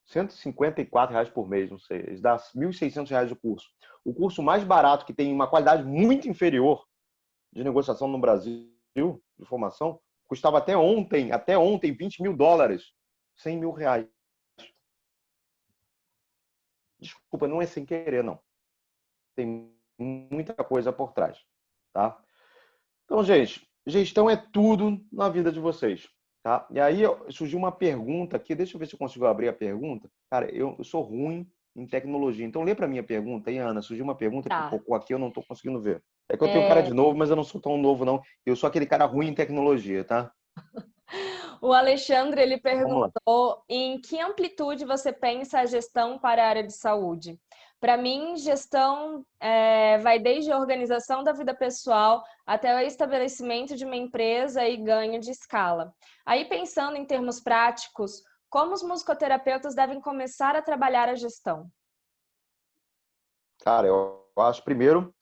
B: R$ 154 por mês, não sei, isso dá R$ 1.600 o curso. O curso mais barato, que tem uma qualidade muito inferior de negociação no Brasil, de formação, custava até ontem $20.000, R$ 100.000. Desculpa, não é sem querer, não. Tem muita coisa por trás, tá? Então, gente, gestão é tudo na vida de vocês, tá? E aí surgiu uma pergunta aqui, deixa eu ver se eu consigo abrir a pergunta. Cara, eu sou ruim em tecnologia, então lê para mim a pergunta aí, Ana. Surgiu uma pergunta que
A: Tá.
B: focou aqui, eu não estou conseguindo ver. É que eu tenho cara de novo, mas eu não sou tão novo, não. Eu sou aquele cara ruim em tecnologia, tá?
A: O Alexandre, ele
B: Vamos lá.
A: perguntou em que amplitude você pensa a gestão para a área de saúde? Para mim, gestão vai desde a organização da vida pessoal até o estabelecimento de uma empresa e ganho de escala. Aí, pensando em termos práticos, como os musicoterapeutas devem começar a trabalhar a gestão?
B: Cara, eu acho, primeiro,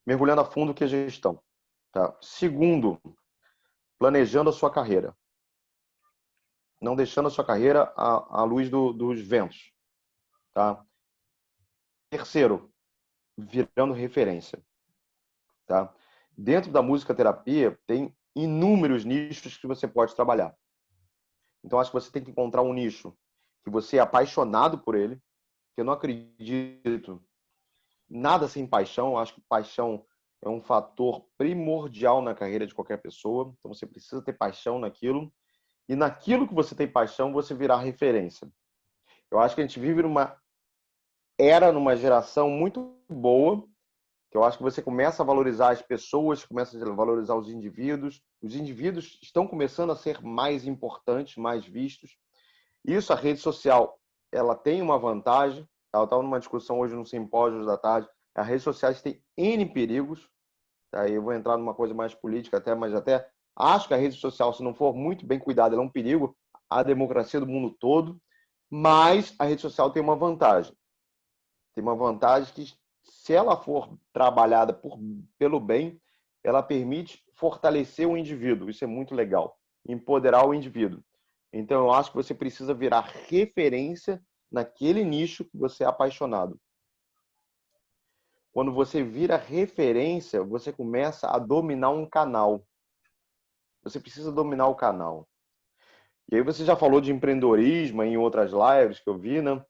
B: mergulhando a fundo o que é gestão. Tá? Segundo, planejando a sua carreira. Não deixando a sua carreira à luz dos ventos. Tá? Terceiro, virando referência. Tá? Dentro da musicoterapia, tem inúmeros nichos que você pode trabalhar. Então, acho que você tem que encontrar um nicho que você é apaixonado por ele, que eu não acredito nada sem paixão. Acho que paixão é um fator primordial na carreira de qualquer pessoa. Então, você precisa ter paixão naquilo. E naquilo que você tem paixão, você virar referência. Eu acho que a gente vive numa geração muito boa, que eu acho que você começa a valorizar as pessoas, começa a valorizar os indivíduos. Os indivíduos estão começando a ser mais importantes, mais vistos. Isso, a rede social, ela tem uma vantagem. Eu estava numa discussão hoje no simpósio da tarde. As redes sociais têm N perigos. Aí eu vou entrar numa coisa mais política até, mas até acho que a rede social, se não for muito bem cuidada, ela é um perigo à democracia do mundo todo. Mas a rede social tem uma vantagem. Tem uma vantagem que, se ela for trabalhada pelo bem, ela permite fortalecer o indivíduo. Isso é muito legal. Empoderar o indivíduo. Então, eu acho que você precisa virar referência naquele nicho que você é apaixonado. Quando você vira referência, você começa a dominar um canal. Você precisa dominar o canal. E aí você já falou de empreendedorismo em outras lives que eu vi, né?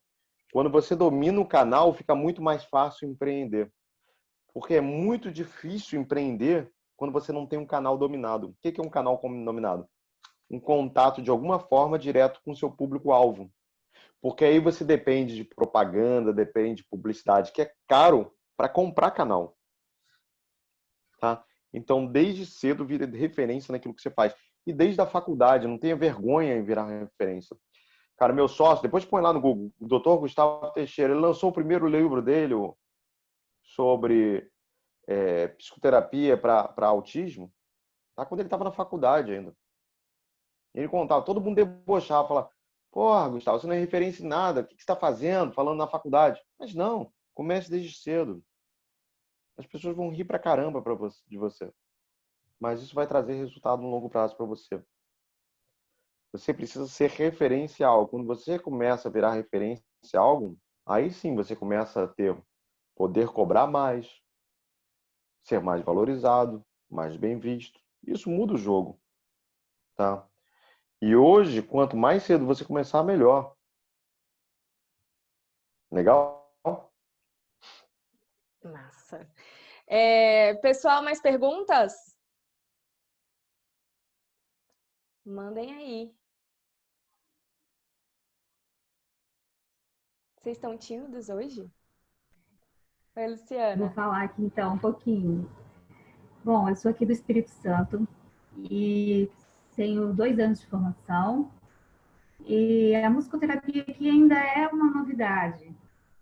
B: Quando você domina o canal, fica muito mais fácil empreender. Porque é muito difícil empreender quando você não tem um canal dominado. O que é um canal dominado? Um contato de alguma forma direto com o seu público-alvo. Porque aí você depende de propaganda, depende de publicidade, que é caro para comprar canal. Tá? Então, desde cedo, vira referência naquilo que você faz. E desde a faculdade, não tenha vergonha em virar referência. Cara, meu sócio, depois põe lá no Google, o Dr. Gustavo Teixeira, ele lançou o primeiro livro dele sobre psicoterapia para autismo, tá? Quando ele estava na faculdade ainda. Ele contava, todo mundo debochava, falava, porra, Gustavo, você não é referência em nada, o que você está fazendo, falando na faculdade? Mas não, comece desde cedo. As pessoas vão rir pra caramba de você. Mas isso vai trazer resultado no longo prazo para você. Você precisa ser referência a algo. Quando você começa a virar referência a algo, aí sim você começa a poder cobrar mais, ser mais valorizado, mais bem visto. Isso muda o jogo, tá? E hoje, quanto mais cedo você começar, melhor. Legal?
A: Massa. Pessoal, mais perguntas? Mandem aí. Vocês estão tímidos hoje? Oi,
C: Vou
A: Luciana.
C: falar aqui então um pouquinho. Bom, eu sou aqui do Espírito Santo e tenho 2 anos de formação. E a musicoterapia aqui ainda é uma novidade,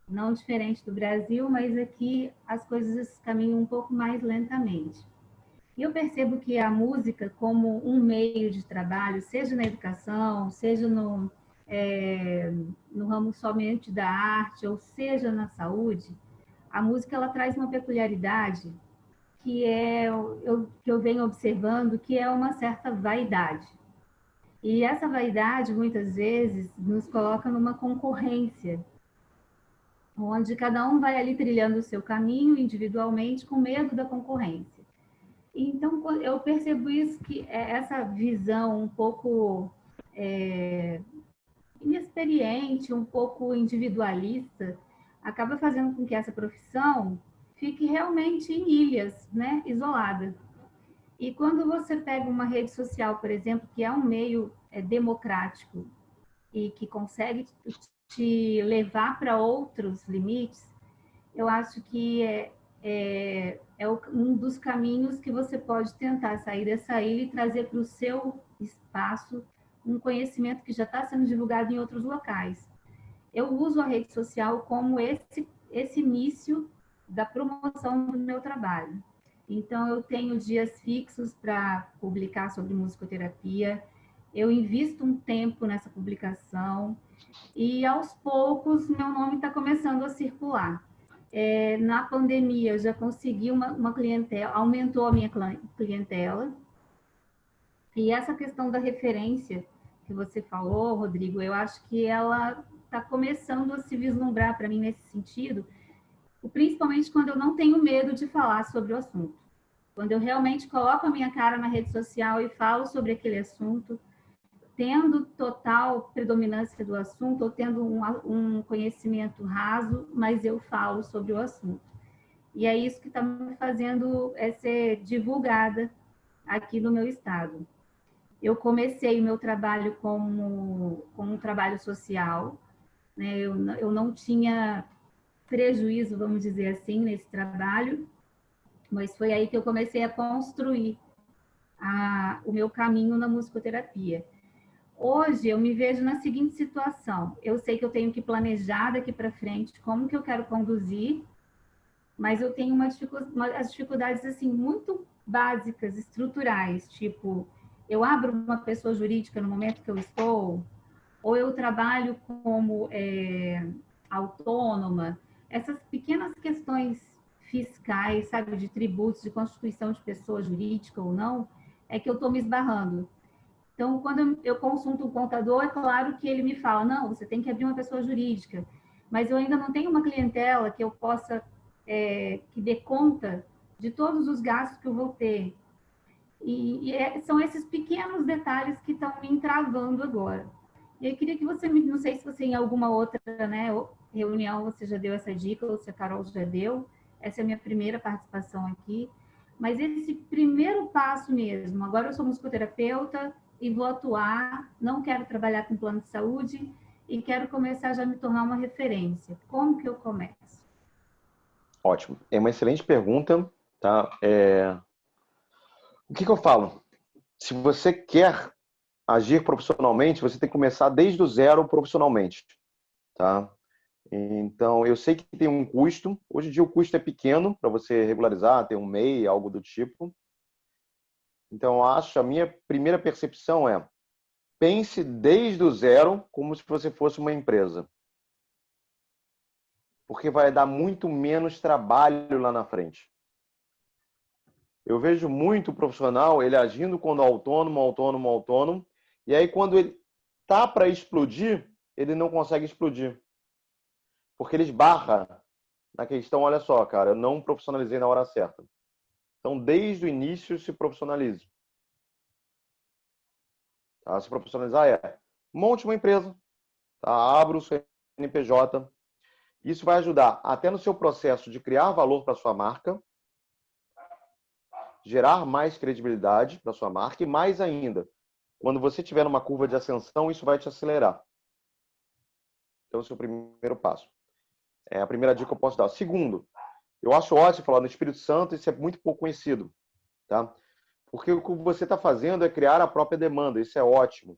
C: não diferente do Brasil, mas aqui as coisas caminham um pouco mais lentamente. E eu percebo que a música, como um meio de trabalho, seja na educação, seja no ramo somente da arte, ou seja na saúde, a música ela traz uma peculiaridade que eu venho observando, que é uma certa vaidade. E essa vaidade, muitas vezes, nos coloca numa concorrência, onde cada um vai ali trilhando o seu caminho individualmente, com medo da concorrência. Então, eu percebo isso, que essa visão um pouco inexperiente, um pouco individualista, acaba fazendo com que essa profissão fique realmente em ilhas, né, isolada. E quando você pega uma rede social, por exemplo, que é um meio democrático e que consegue te levar para outros limites, eu acho que um dos caminhos que você pode tentar sair dessa ilha e trazer para o seu espaço um conhecimento que já está sendo divulgado em outros locais. Eu uso a rede social como esse início da promoção do meu trabalho. Então, eu tenho dias fixos para publicar sobre musicoterapia, eu invisto um tempo nessa publicação e, aos poucos, meu nome está começando a circular. Na pandemia, eu já consegui uma clientela, aumentou a minha clientela. E essa questão da referência que você falou, Rodrigo, eu acho que ela está começando a se vislumbrar para mim nesse sentido, principalmente quando eu não tenho medo de falar sobre o assunto. Quando eu realmente coloco a minha cara na rede social e falo sobre aquele assunto, tendo total predominância do assunto ou tendo um conhecimento raso, mas eu falo sobre o assunto. E é isso que está me fazendo ser divulgada aqui no meu estado. Eu comecei o meu trabalho como um trabalho social, né? Eu não tinha prejuízo, vamos dizer assim, nesse trabalho, mas foi aí que eu comecei a construir o meu caminho na musicoterapia. Hoje eu me vejo na seguinte situação: eu sei que eu tenho que planejar daqui para frente como que eu quero conduzir, mas eu tenho as dificuldades assim muito básicas, estruturais, tipo, eu abro uma pessoa jurídica no momento que eu estou, ou eu trabalho como autônoma, essas pequenas questões fiscais, sabe, de tributos, de constituição de pessoa jurídica ou não, é que eu estou me esbarrando. Então, quando eu consulto o contador, é claro que ele me fala, não, você tem que abrir uma pessoa jurídica, mas eu ainda não tenho uma clientela que eu possa, que dê conta de todos os gastos que eu vou ter. São esses pequenos detalhes que estão me entravando agora. E eu queria que você, não sei se você em alguma outra, né, reunião você já deu essa dica, ou se a Carol já deu, essa é a minha primeira participação aqui, mas esse primeiro passo mesmo, agora eu sou musicoterapeuta e vou atuar, não quero trabalhar com plano de saúde e quero começar já a me tornar uma referência. Como que eu começo?
B: Ótimo. É uma excelente pergunta, tá? O que eu falo? Se você quer agir profissionalmente, você tem que começar desde o zero profissionalmente, tá? Então, eu sei que tem um custo. Hoje em dia o custo é pequeno para você regularizar, ter um MEI, algo do tipo. Então, a minha primeira percepção é: pense desde o zero como se você fosse uma empresa. Porque vai dar muito menos trabalho lá na frente. Eu vejo muito profissional, ele agindo quando autônomo, e aí quando ele tá para explodir, ele não consegue explodir. Porque ele esbarra na questão, olha só, cara, eu não profissionalizei na hora certa. Então, desde o início, se profissionalize. Tá? Se profissionalizar monte uma empresa, tá? Abra o seu CNPJ. Isso vai ajudar até no seu processo de criar valor para sua marca, gerar mais credibilidade para sua marca e, mais ainda, quando você tiver numa curva de ascensão, isso vai te acelerar. Então, esse é o primeiro passo. É a primeira dica que eu posso dar. Segundo, eu acho ótimo falar no Espírito Santo, isso é muito pouco conhecido, tá? Porque o que você está fazendo é criar a própria demanda, isso é ótimo.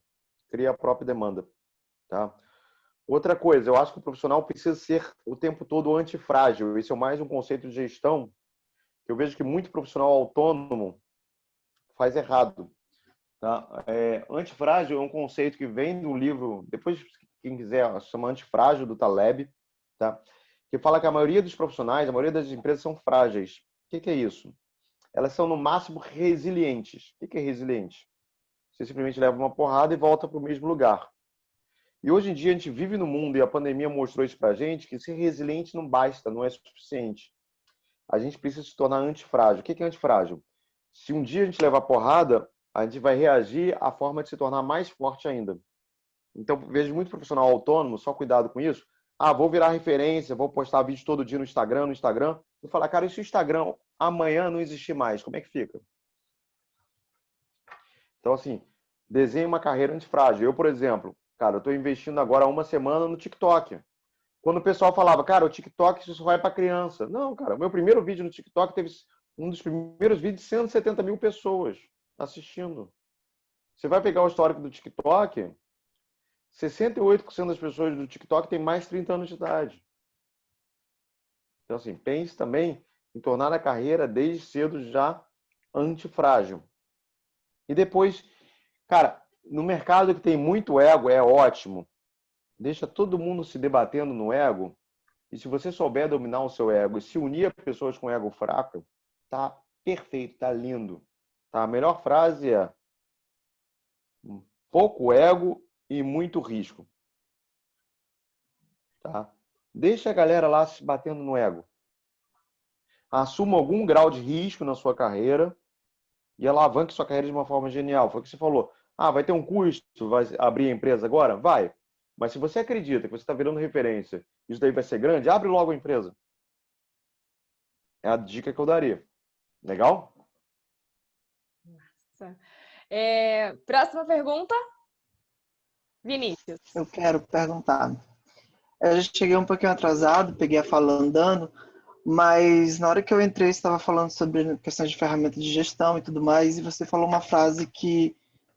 B: Cria a própria demanda, tá? Outra coisa, eu acho que o profissional precisa ser o tempo todo antifrágil. Esse é mais um conceito de gestão que eu vejo que muito profissional autônomo faz errado. Tá? Antifrágil é um conceito que vem do livro, depois quem quiser, chama Antifrágil, do Taleb, tá? Que fala que a maioria dos profissionais, a maioria das empresas são frágeis. O que é isso? Elas são, no máximo, resilientes. O que é resiliente? Você simplesmente leva uma porrada e volta para o mesmo lugar. E hoje em dia a gente vive no mundo, e a pandemia mostrou isso para a gente, que ser resiliente não basta, não é suficiente. A gente precisa se tornar antifrágil. O que é antifrágil? Se um dia a gente levar porrada, a gente vai reagir à forma de se tornar mais forte ainda. Então, vejo muito profissional autônomo, só cuidado com isso. Vou virar referência, vou postar vídeo todo dia no Instagram, e falar, cara, e se o Instagram amanhã não existir mais, como é que fica? Então, assim, desenhe uma carreira antifrágil. Eu, por exemplo, cara, eu estou investindo agora há uma semana no TikTok. Quando o pessoal falava, cara, o TikTok isso só vai para criança. Não, cara, o meu primeiro vídeo no TikTok teve um dos primeiros vídeos, 170 mil pessoas assistindo. Você vai pegar o histórico do TikTok, 68% das pessoas do TikTok têm mais de 30 anos de idade. Então, assim, pense também em tornar a carreira desde cedo já antifrágil. E depois, cara, no mercado que tem muito ego, é ótimo. Deixa todo mundo se debatendo no ego. E se você souber dominar o seu ego e se unir a pessoas com ego fraco, tá perfeito, tá lindo. Tá? A melhor frase é pouco ego e muito risco. Tá? Deixa a galera lá se batendo no ego. Assuma algum grau de risco na sua carreira e alavanque sua carreira de uma forma genial. Foi o que você falou. Vai ter um custo, vai abrir a empresa agora? Vai. Mas se você acredita que você está virando referência, isso daí vai ser grande, abre logo a empresa. É a dica que eu daria. Legal?
A: Nossa. Próxima pergunta. Vinícius.
D: Eu quero perguntar. Eu já cheguei um pouquinho atrasado, peguei a fala andando, mas na hora que eu entrei, você estava falando sobre questões de ferramentas de gestão e tudo mais, e você falou uma frase que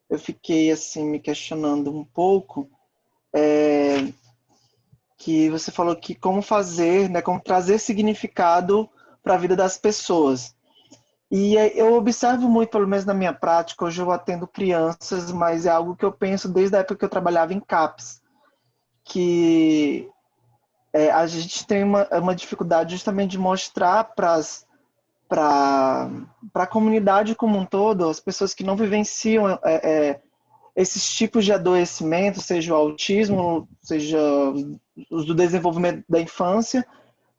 D: eu fiquei assim me questionando um pouco, que você falou que como fazer, né, como trazer significado para a vida das pessoas. E eu observo muito, pelo menos na minha prática, hoje eu atendo crianças, mas é algo que eu penso desde a época que eu trabalhava em CAPS, que a gente tem uma dificuldade justamente de mostrar para a comunidade como um todo, as pessoas que não vivenciam esses tipos de adoecimento, seja o autismo, seja os do desenvolvimento da infância,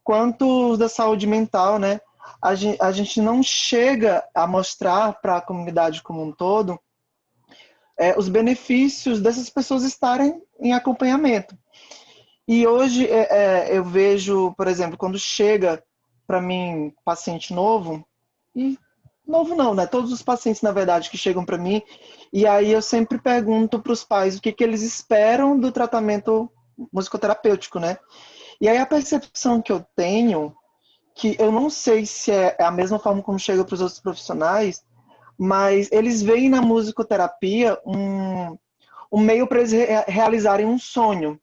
D: quanto os da saúde mental, né? A gente não chega a mostrar para a comunidade como um todo os benefícios dessas pessoas estarem em acompanhamento. E hoje eu vejo, por exemplo, quando chega para mim paciente novo, e novo não, né? Todos os pacientes, na verdade, que chegam para mim, e aí eu sempre pergunto para os pais o que eles esperam do tratamento musicoterapêutico, né? E aí a percepção que eu tenho, que eu não sei se é a mesma forma como chega para os outros profissionais, mas eles veem na musicoterapia um meio para eles realizarem um sonho,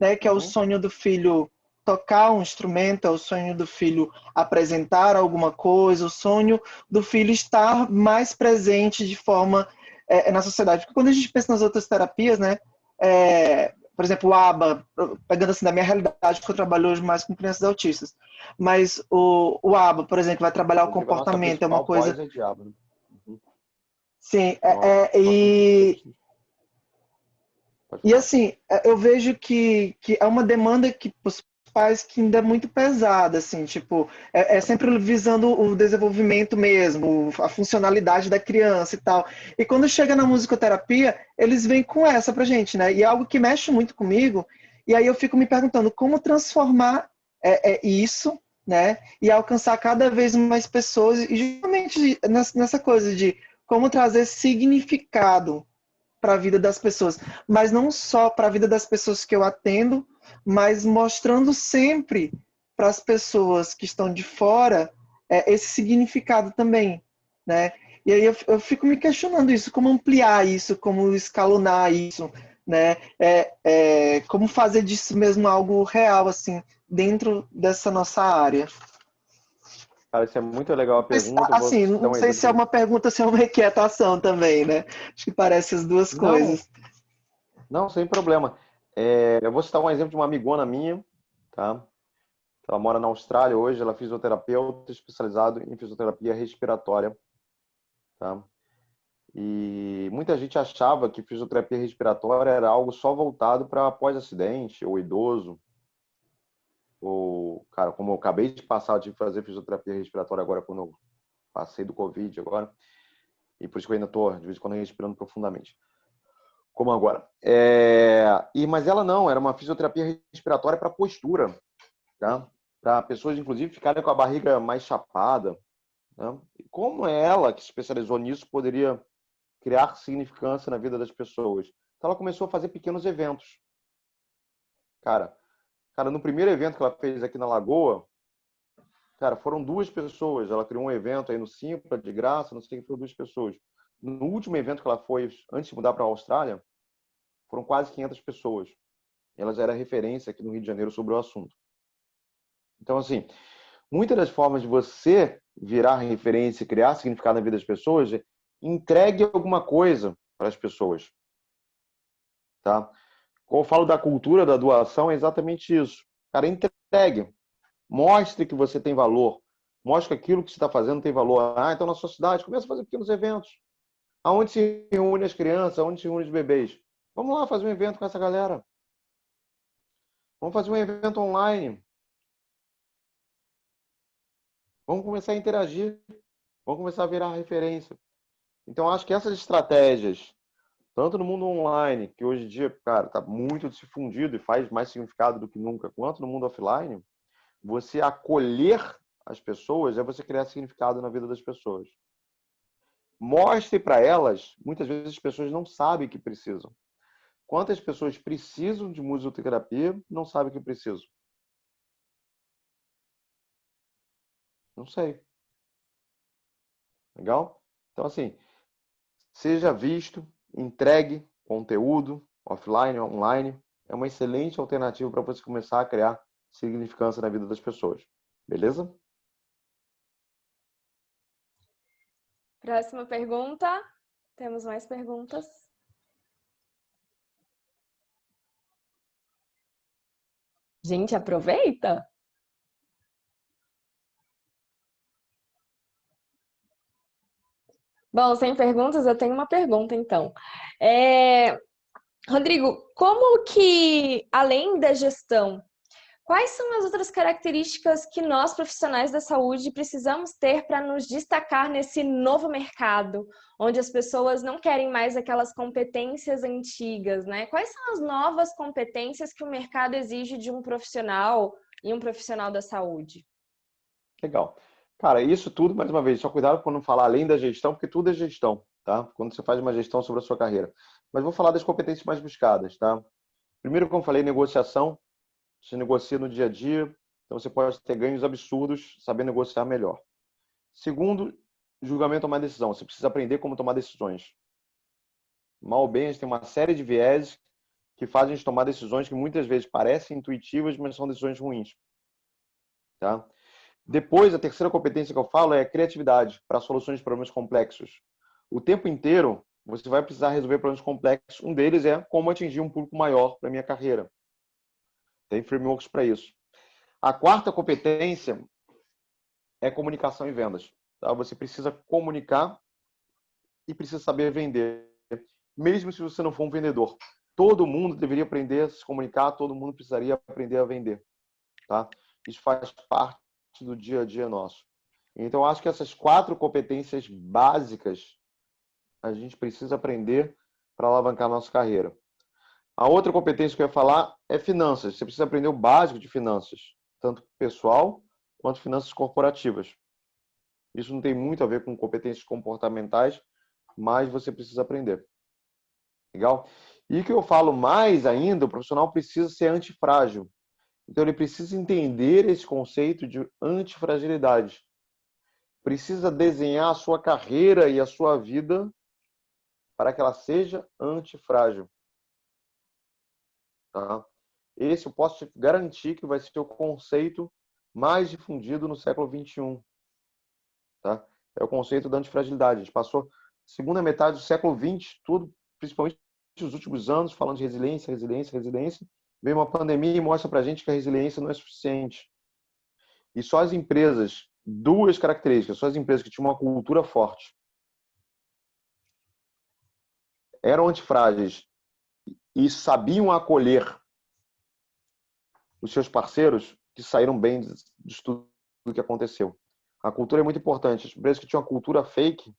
D: né, que é o sonho do filho tocar um instrumento, é o sonho do filho apresentar alguma coisa, o sonho do filho estar mais presente de forma na sociedade. Porque quando a gente pensa nas outras terapias, né, por exemplo, o ABA, pegando assim da minha realidade, porque eu trabalho hoje mais com crianças autistas, mas o ABA, por exemplo, vai trabalhar o comportamento, é uma coisa...
B: É de ABA, né?
D: Sim, e assim, eu vejo que é uma demanda que os pais que ainda é muito pesada, assim, tipo, sempre visando o desenvolvimento mesmo, a funcionalidade da criança e tal. E quando chega na musicoterapia, eles vêm com essa pra gente, né? E é algo que mexe muito comigo, e aí eu fico me perguntando como transformar isso, né? E alcançar cada vez mais pessoas, e justamente nessa coisa de como trazer significado para a vida das pessoas, mas não só para a vida das pessoas que eu atendo, mas mostrando sempre para as pessoas que estão de fora esse significado também, né? E aí eu fico me questionando isso, como ampliar isso, como escalonar isso, né? Como fazer disso mesmo algo real, assim, dentro dessa nossa área.
B: Cara, isso é muito legal a
D: Mas,
B: pergunta. Eu vou
D: assim,
B: dar
D: não
B: um
D: sei
B: exemplo.
D: se é uma pergunta, se é uma inquietação também, né? Acho que parece as duas
B: Não,
D: coisas.
B: não, sem problema. Eu vou citar um exemplo de uma amigona minha, tá? Ela mora na Austrália hoje, ela é fisioterapeuta especializado em fisioterapia respiratória, tá? E muita gente achava que fisioterapia respiratória era algo só voltado para pós-acidente ou idoso, ou, cara, como eu acabei de passar, eu tive que fazer fisioterapia respiratória agora quando eu passei do Covid agora, e por isso que eu ainda estou, de vez em quando, respirando profundamente. Como agora. Mas ela não, era uma fisioterapia respiratória para postura, tá? Para pessoas, inclusive, ficarem com a barriga mais chapada, né? E como ela, que se especializou nisso, poderia criar significância na vida das pessoas? Então ela começou a fazer pequenos eventos. Cara, no primeiro evento que ela fez aqui na Lagoa, cara, foram 2 pessoas. Ela criou um evento aí no Simpla, de graça, não sei o que, foram 2 pessoas. No último evento que ela foi, antes de mudar para a Austrália, foram quase 500 pessoas. Ela já era referência aqui no Rio de Janeiro sobre o assunto. Então, assim, muitas das formas de você virar referência, criar significado na vida das pessoas, entregue alguma coisa para as pessoas, tá? Quando eu falo da cultura da doação, é exatamente isso. Cara, entregue. Mostre que você tem valor. Mostre que aquilo que você está fazendo tem valor. Ah, então na sua cidade, começa a fazer pequenos eventos. Aonde se reúne as crianças, aonde se reúne os bebês. Vamos lá fazer um evento com essa galera. Vamos fazer um evento online. Vamos começar a interagir. Vamos começar a virar referência. Então, acho que essas estratégias, tanto no mundo online, que hoje em dia, cara, está muito difundido e faz mais significado do que nunca, quanto no mundo offline, você acolher as pessoas é você criar significado na vida das pessoas. Mostre para elas, muitas vezes as pessoas não sabem que precisam. Quantas pessoas precisam de musicoterapia não sabem que precisam? Não sei. Legal? Então, assim, seja visto, entregue conteúdo, offline, online. É uma excelente alternativa para você começar a criar significância na vida das pessoas. Beleza?
A: Próxima pergunta. Temos mais perguntas? Gente, aproveita! Bom, sem perguntas, eu tenho uma pergunta, então. Rodrigo, como que, além da gestão, quais são as outras características que nós, profissionais da saúde, precisamos ter para nos destacar nesse novo mercado, onde as pessoas não querem mais aquelas competências antigas, né? Quais são as novas competências que o mercado exige de um profissional e um profissional da saúde?
B: Legal. Cara, isso tudo, mais uma vez, só cuidado para não falar além da gestão, porque tudo é gestão, tá? Quando você faz uma gestão sobre a sua carreira. Mas vou falar das competências mais buscadas, tá? Primeiro, como eu falei, negociação. Você negocia no dia a dia, então você pode ter ganhos absurdos sabendo negociar melhor. Segundo, julgamento tomar decisão. Você precisa aprender como tomar decisões. Mal ou bem, a gente tem uma série de vieses que fazem a gente tomar decisões que muitas vezes parecem intuitivas, mas são decisões ruins. Tá? Depois, a terceira competência que eu falo é a criatividade para soluções de problemas complexos. O tempo inteiro, você vai precisar resolver problemas complexos. Um deles é como atingir um público maior para a minha carreira. Tem frameworks para isso. A quarta competência é comunicação e vendas. Tá? Você precisa comunicar e precisa saber vender, mesmo se você não for um vendedor. Todo mundo deveria aprender a se comunicar, todo mundo precisaria aprender a vender. Tá? Isso faz parte do dia a dia nosso. Então, acho que essas 4 competências básicas a gente precisa aprender para alavancar a nossa carreira. A outra competência que eu ia falar é finanças. Você precisa aprender o básico de finanças, tanto pessoal quanto finanças corporativas. Isso não tem muito a ver com competências comportamentais, mas você precisa aprender. Legal? E o que eu falo mais ainda, o profissional precisa ser antifrágil. Então, ele precisa entender esse conceito de antifragilidade. Precisa desenhar a sua carreira e a sua vida para que ela seja antifrágil. Tá? Esse eu posso te garantir que vai ser o conceito mais difundido no século XXI. tá? É o conceito da antifragilidade. A gente passou a segunda metade do século XX, tudo, principalmente nos últimos anos, falando de resiliência, resiliência, resiliência. Veio uma pandemia e mostra pra gente que a resiliência não é suficiente. E só as empresas, duas características, só as empresas que tinham uma cultura forte, eram antifrágeis e sabiam acolher os seus parceiros, que saíram bem de tudo que aconteceu. A cultura é muito importante. As empresas que tinham uma cultura fake,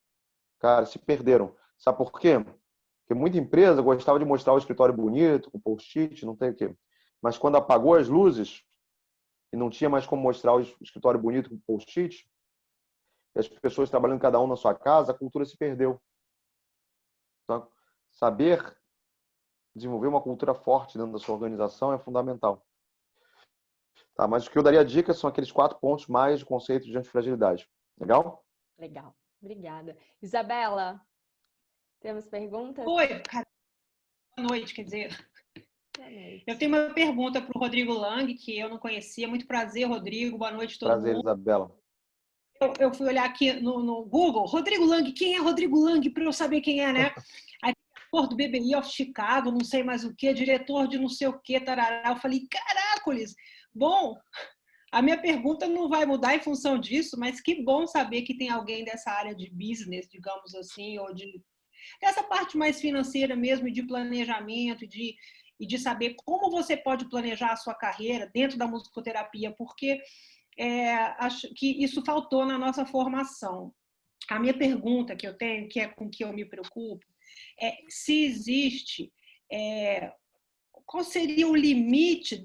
B: cara, se perderam. Sabe por quê? Porque muita empresa gostava de mostrar o escritório bonito, com post-it, não tem o quê. Mas quando apagou as luzes e não tinha mais como mostrar o escritório bonito com post-it, e as pessoas trabalhando cada um na sua casa, a cultura se perdeu. Então, saber desenvolver uma cultura forte dentro da sua organização é fundamental. Tá, mas o que eu daria dica são aqueles 4 pontos mais do conceito de antifragilidade. Legal?
A: Legal. Obrigada. Isabela, temos perguntas?
E: Oi, cara. Boa noite, quer dizer.
A: Boa noite.
E: Eu tenho uma pergunta para o Rodrigo Lang, que eu não conhecia. Muito prazer, Rodrigo. Boa noite a todo
B: Prazer,
E: mundo.
B: Isabela.
E: Eu fui olhar aqui no Google. Rodrigo Lang, quem é Rodrigo Lang? Para eu saber quem é, né? Aí, diretor do BBI of Chicago, não sei mais o quê, diretor de não sei o quê, tarará. Eu falei, caracoles! Bom, a minha pergunta não vai mudar em função disso, mas que bom saber que tem alguém dessa área de business, digamos assim, ou dessa parte mais financeira mesmo, de planejamento, e de saber como você pode planejar a sua carreira dentro da musicoterapia, porque acho que isso faltou na nossa formação. A minha pergunta que eu tenho, que é com que eu me preocupo, é se existe... qual seria o limite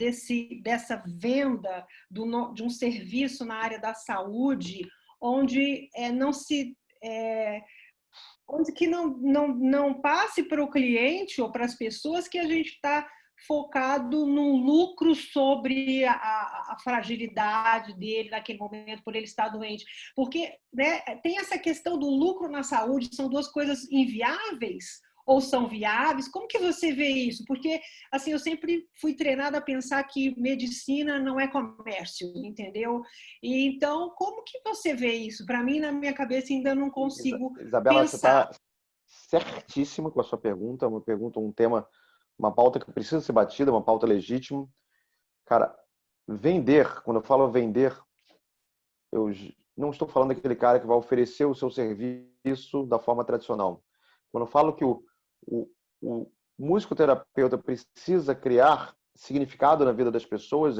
E: dessa venda de um serviço na área da saúde, onde onde que não passe para o cliente ou para as pessoas que a gente está focado no lucro sobre a fragilidade dele naquele momento, por ele estar doente. Porque, né, tem essa questão do lucro na saúde, são duas coisas inviáveis ou são viáveis? Como que você vê isso? Porque, assim, eu sempre fui treinada a pensar que medicina não é comércio, entendeu? E, então, como que você vê isso? Para mim, na minha cabeça, ainda não consigo
B: Isabela,
E: pensar.
B: você está certíssima com a sua pergunta, um tema, uma pauta que precisa ser batida, uma pauta legítima. Cara, vender, quando eu falo vender, eu não estou falando daquele cara que vai oferecer o seu serviço da forma tradicional. Quando eu falo que o musicoterapeuta precisa criar significado na vida das pessoas,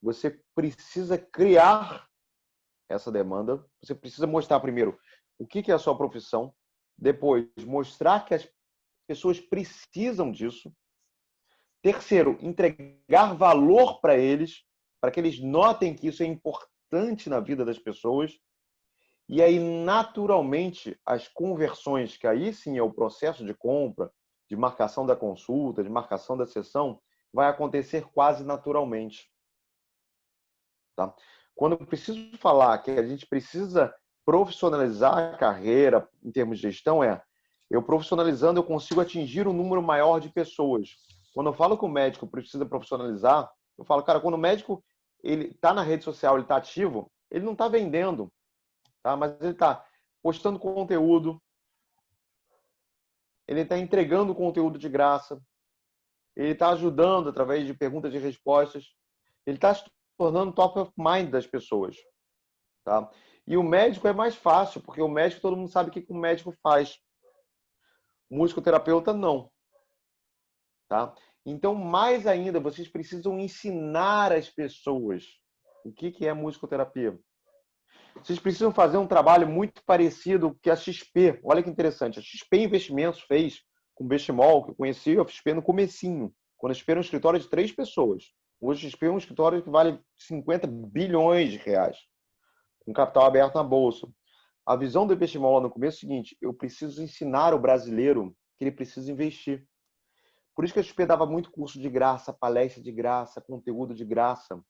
B: você precisa criar essa demanda, você precisa mostrar primeiro o que é a sua profissão, depois mostrar que as pessoas precisam disso, terceiro, entregar valor para eles, para que eles notem que isso é importante na vida das pessoas, e aí, naturalmente, as conversões, que aí sim é o processo de compra, de marcação da consulta, de marcação da sessão, vai acontecer quase naturalmente. Tá? Quando eu preciso falar que a gente precisa profissionalizar a carreira em termos de gestão, eu profissionalizando, eu consigo atingir um número maior de pessoas. Quando eu falo que o médico precisa profissionalizar, eu falo, cara, quando o médico ele está na rede social, ele está ativo, ele não está vendendo. Tá? Mas ele está postando conteúdo, ele está entregando conteúdo de graça, ele está ajudando através de perguntas e respostas, ele está se tornando top of mind das pessoas. Tá? E o médico é mais fácil, porque o médico, todo mundo sabe o que o médico faz. O musicoterapeuta, não. Tá? Então, mais ainda, vocês precisam ensinar as pessoas o que é musicoterapia. Vocês precisam fazer um trabalho muito parecido que a XP. Olha que interessante. A XP Investimentos fez com o Bestimol, que eu conheci a XP no comecinho, quando a XP era um escritório de 3 pessoas. Hoje a XP é um escritório que vale 50 bilhões de reais, com capital aberto na bolsa. A visão do Bestimol lá no começo é o seguinte: eu preciso ensinar o brasileiro que ele precisa investir. Por isso que a XP dava muito curso de graça, palestra de graça, conteúdo de graça.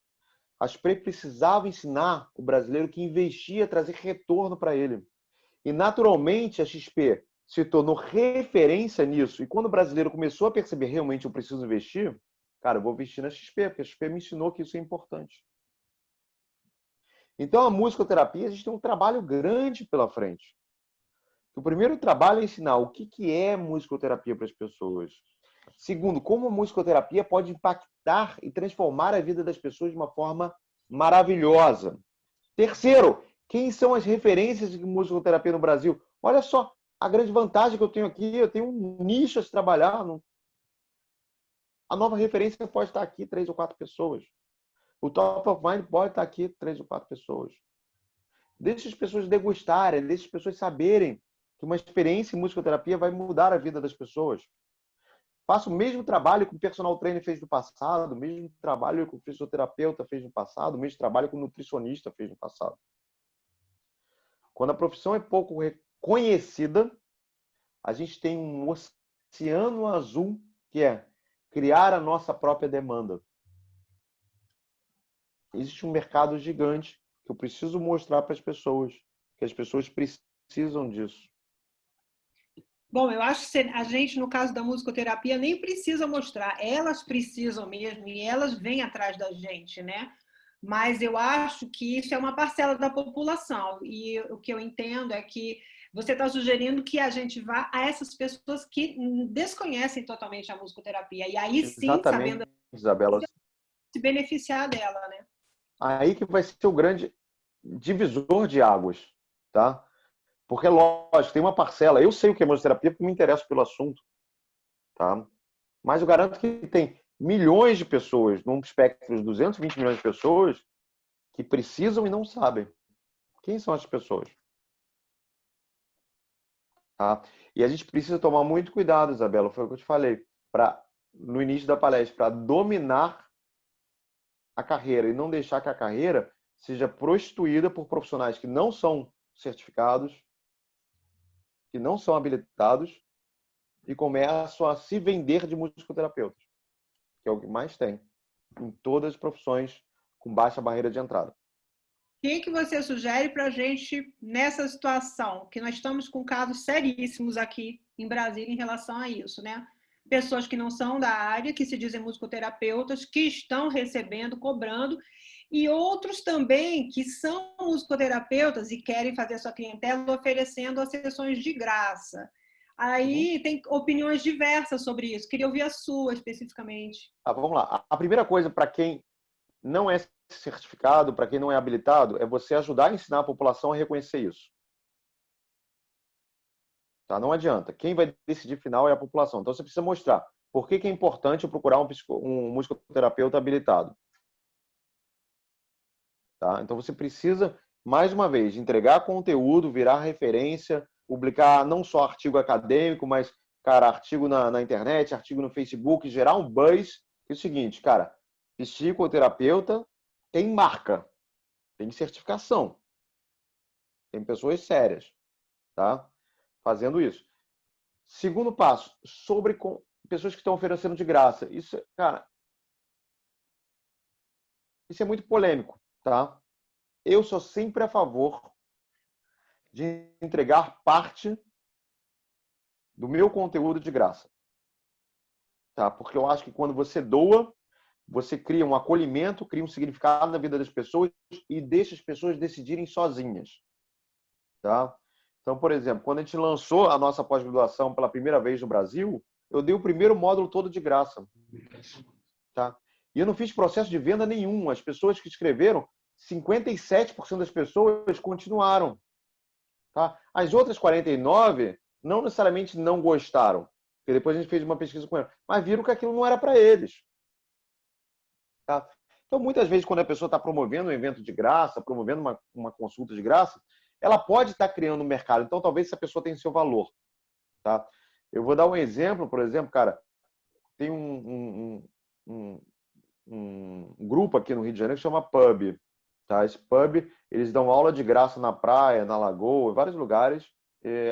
B: A XP precisava ensinar o brasileiro que investia, trazer retorno para ele. E, naturalmente, a XP se tornou referência nisso. E quando o brasileiro começou a perceber realmente eu preciso investir, cara, eu vou investir na XP, porque a XP me ensinou que isso é importante. Então, a musicoterapia, a gente tem um trabalho grande pela frente. O primeiro trabalho é ensinar o que é musicoterapia para as pessoas. Segundo, como a musicoterapia pode impactar e transformar a vida das pessoas de uma forma maravilhosa. Terceiro, quem são as referências de musicoterapia no Brasil? Olha só, a grande vantagem que eu tenho aqui, eu tenho um nicho a se trabalhar. A nova referência pode estar aqui, 3 ou 4 pessoas. O top of mind pode estar aqui, 3 ou 4 pessoas. Deixe as pessoas degustarem, deixe as pessoas saberem que uma experiência em musicoterapia vai mudar a vida das pessoas. Faça o mesmo trabalho que o personal trainer fez no passado, o mesmo trabalho que o fisioterapeuta fez no passado, o mesmo trabalho que o nutricionista fez no passado. Quando a profissão é pouco reconhecida, a gente tem um oceano azul que é criar a nossa própria demanda. Existe um mercado gigante que eu preciso mostrar para as pessoas, que as pessoas precisam disso.
E: Bom, eu acho que a gente, no caso da musicoterapia, nem precisa mostrar. Elas precisam mesmo e elas vêm atrás da gente, né? Mas eu acho que isso é uma parcela da população. E o que eu entendo é que você está sugerindo que a gente vá a essas pessoas que desconhecem totalmente a musicoterapia. E aí sim,
B: Exatamente,
E: sabendo,
B: Isabela.
E: se beneficiar dela, né?
B: Aí que vai ser o grande divisor de águas, tá? Porque, lógico, tem uma parcela. Eu sei o que é musicoterapia porque me interesso pelo assunto, tá? Mas eu garanto que tem milhões de pessoas, num espectro de 220 milhões de pessoas, que precisam e não sabem. Quem são essas pessoas? Tá? E a gente precisa tomar muito cuidado, Isabela, foi o que eu te falei, no início da palestra, para dominar a carreira e não deixar que a carreira seja prostituída por profissionais que não são certificados, que não são habilitados e começam a se vender de musicoterapeutas, que é o que mais tem em todas as profissões com baixa barreira de entrada.
E: O que você sugere para a gente nessa situação? Que nós estamos com casos seríssimos aqui em Brasília em relação a isso, né? Pessoas que não são da área, que se dizem musicoterapeutas, que estão recebendo, cobrando, e outros também que são musicoterapeutas e querem fazer a sua clientela oferecendo as sessões de graça. Aí tem opiniões diversas sobre isso. Queria ouvir a sua especificamente.
B: Vamos lá. A primeira coisa para quem não é certificado, para quem não é habilitado, é você ajudar a ensinar a população a reconhecer isso. Tá? Não adianta. Quem vai decidir final é a população. Então você precisa mostrar por que é importante eu procurar um musicoterapeuta habilitado. Tá? Então você precisa, mais uma vez, entregar conteúdo, virar referência, publicar não só artigo acadêmico, mas, cara, artigo na internet, artigo no Facebook, gerar um buzz. É o seguinte, cara, psicoterapeuta tem marca, tem certificação, tem pessoas sérias, tá? Fazendo isso. Segundo passo, sobre pessoas que estão oferecendo de graça. Isso, cara, isso é muito polêmico, tá? Eu sou sempre a favor de entregar parte do meu conteúdo de graça, tá? Porque eu acho que quando você doa, você cria um acolhimento, cria um significado na vida das pessoas e deixa as pessoas decidirem sozinhas, tá? Então, por exemplo, quando a gente lançou a nossa pós-graduação pela primeira vez no Brasil, eu dei o primeiro módulo todo de graça, tá? E eu não fiz processo de venda nenhum. As pessoas que escreveram, 57% das pessoas continuaram, tá? As outras 49% não necessariamente não gostaram, porque depois a gente fez uma pesquisa com elas, mas viram que aquilo não era para eles. Tá? Então, muitas vezes, quando a pessoa está promovendo um evento de graça, promovendo uma consulta de graça, ela pode estar criando um mercado. Então, talvez essa pessoa tenha seu valor. Tá? Eu vou dar um exemplo, por exemplo, cara, tem um grupo aqui no Rio de Janeiro que chama Pub. Tá? Esse Pub, eles dão aula de graça na praia, na lagoa, em vários lugares,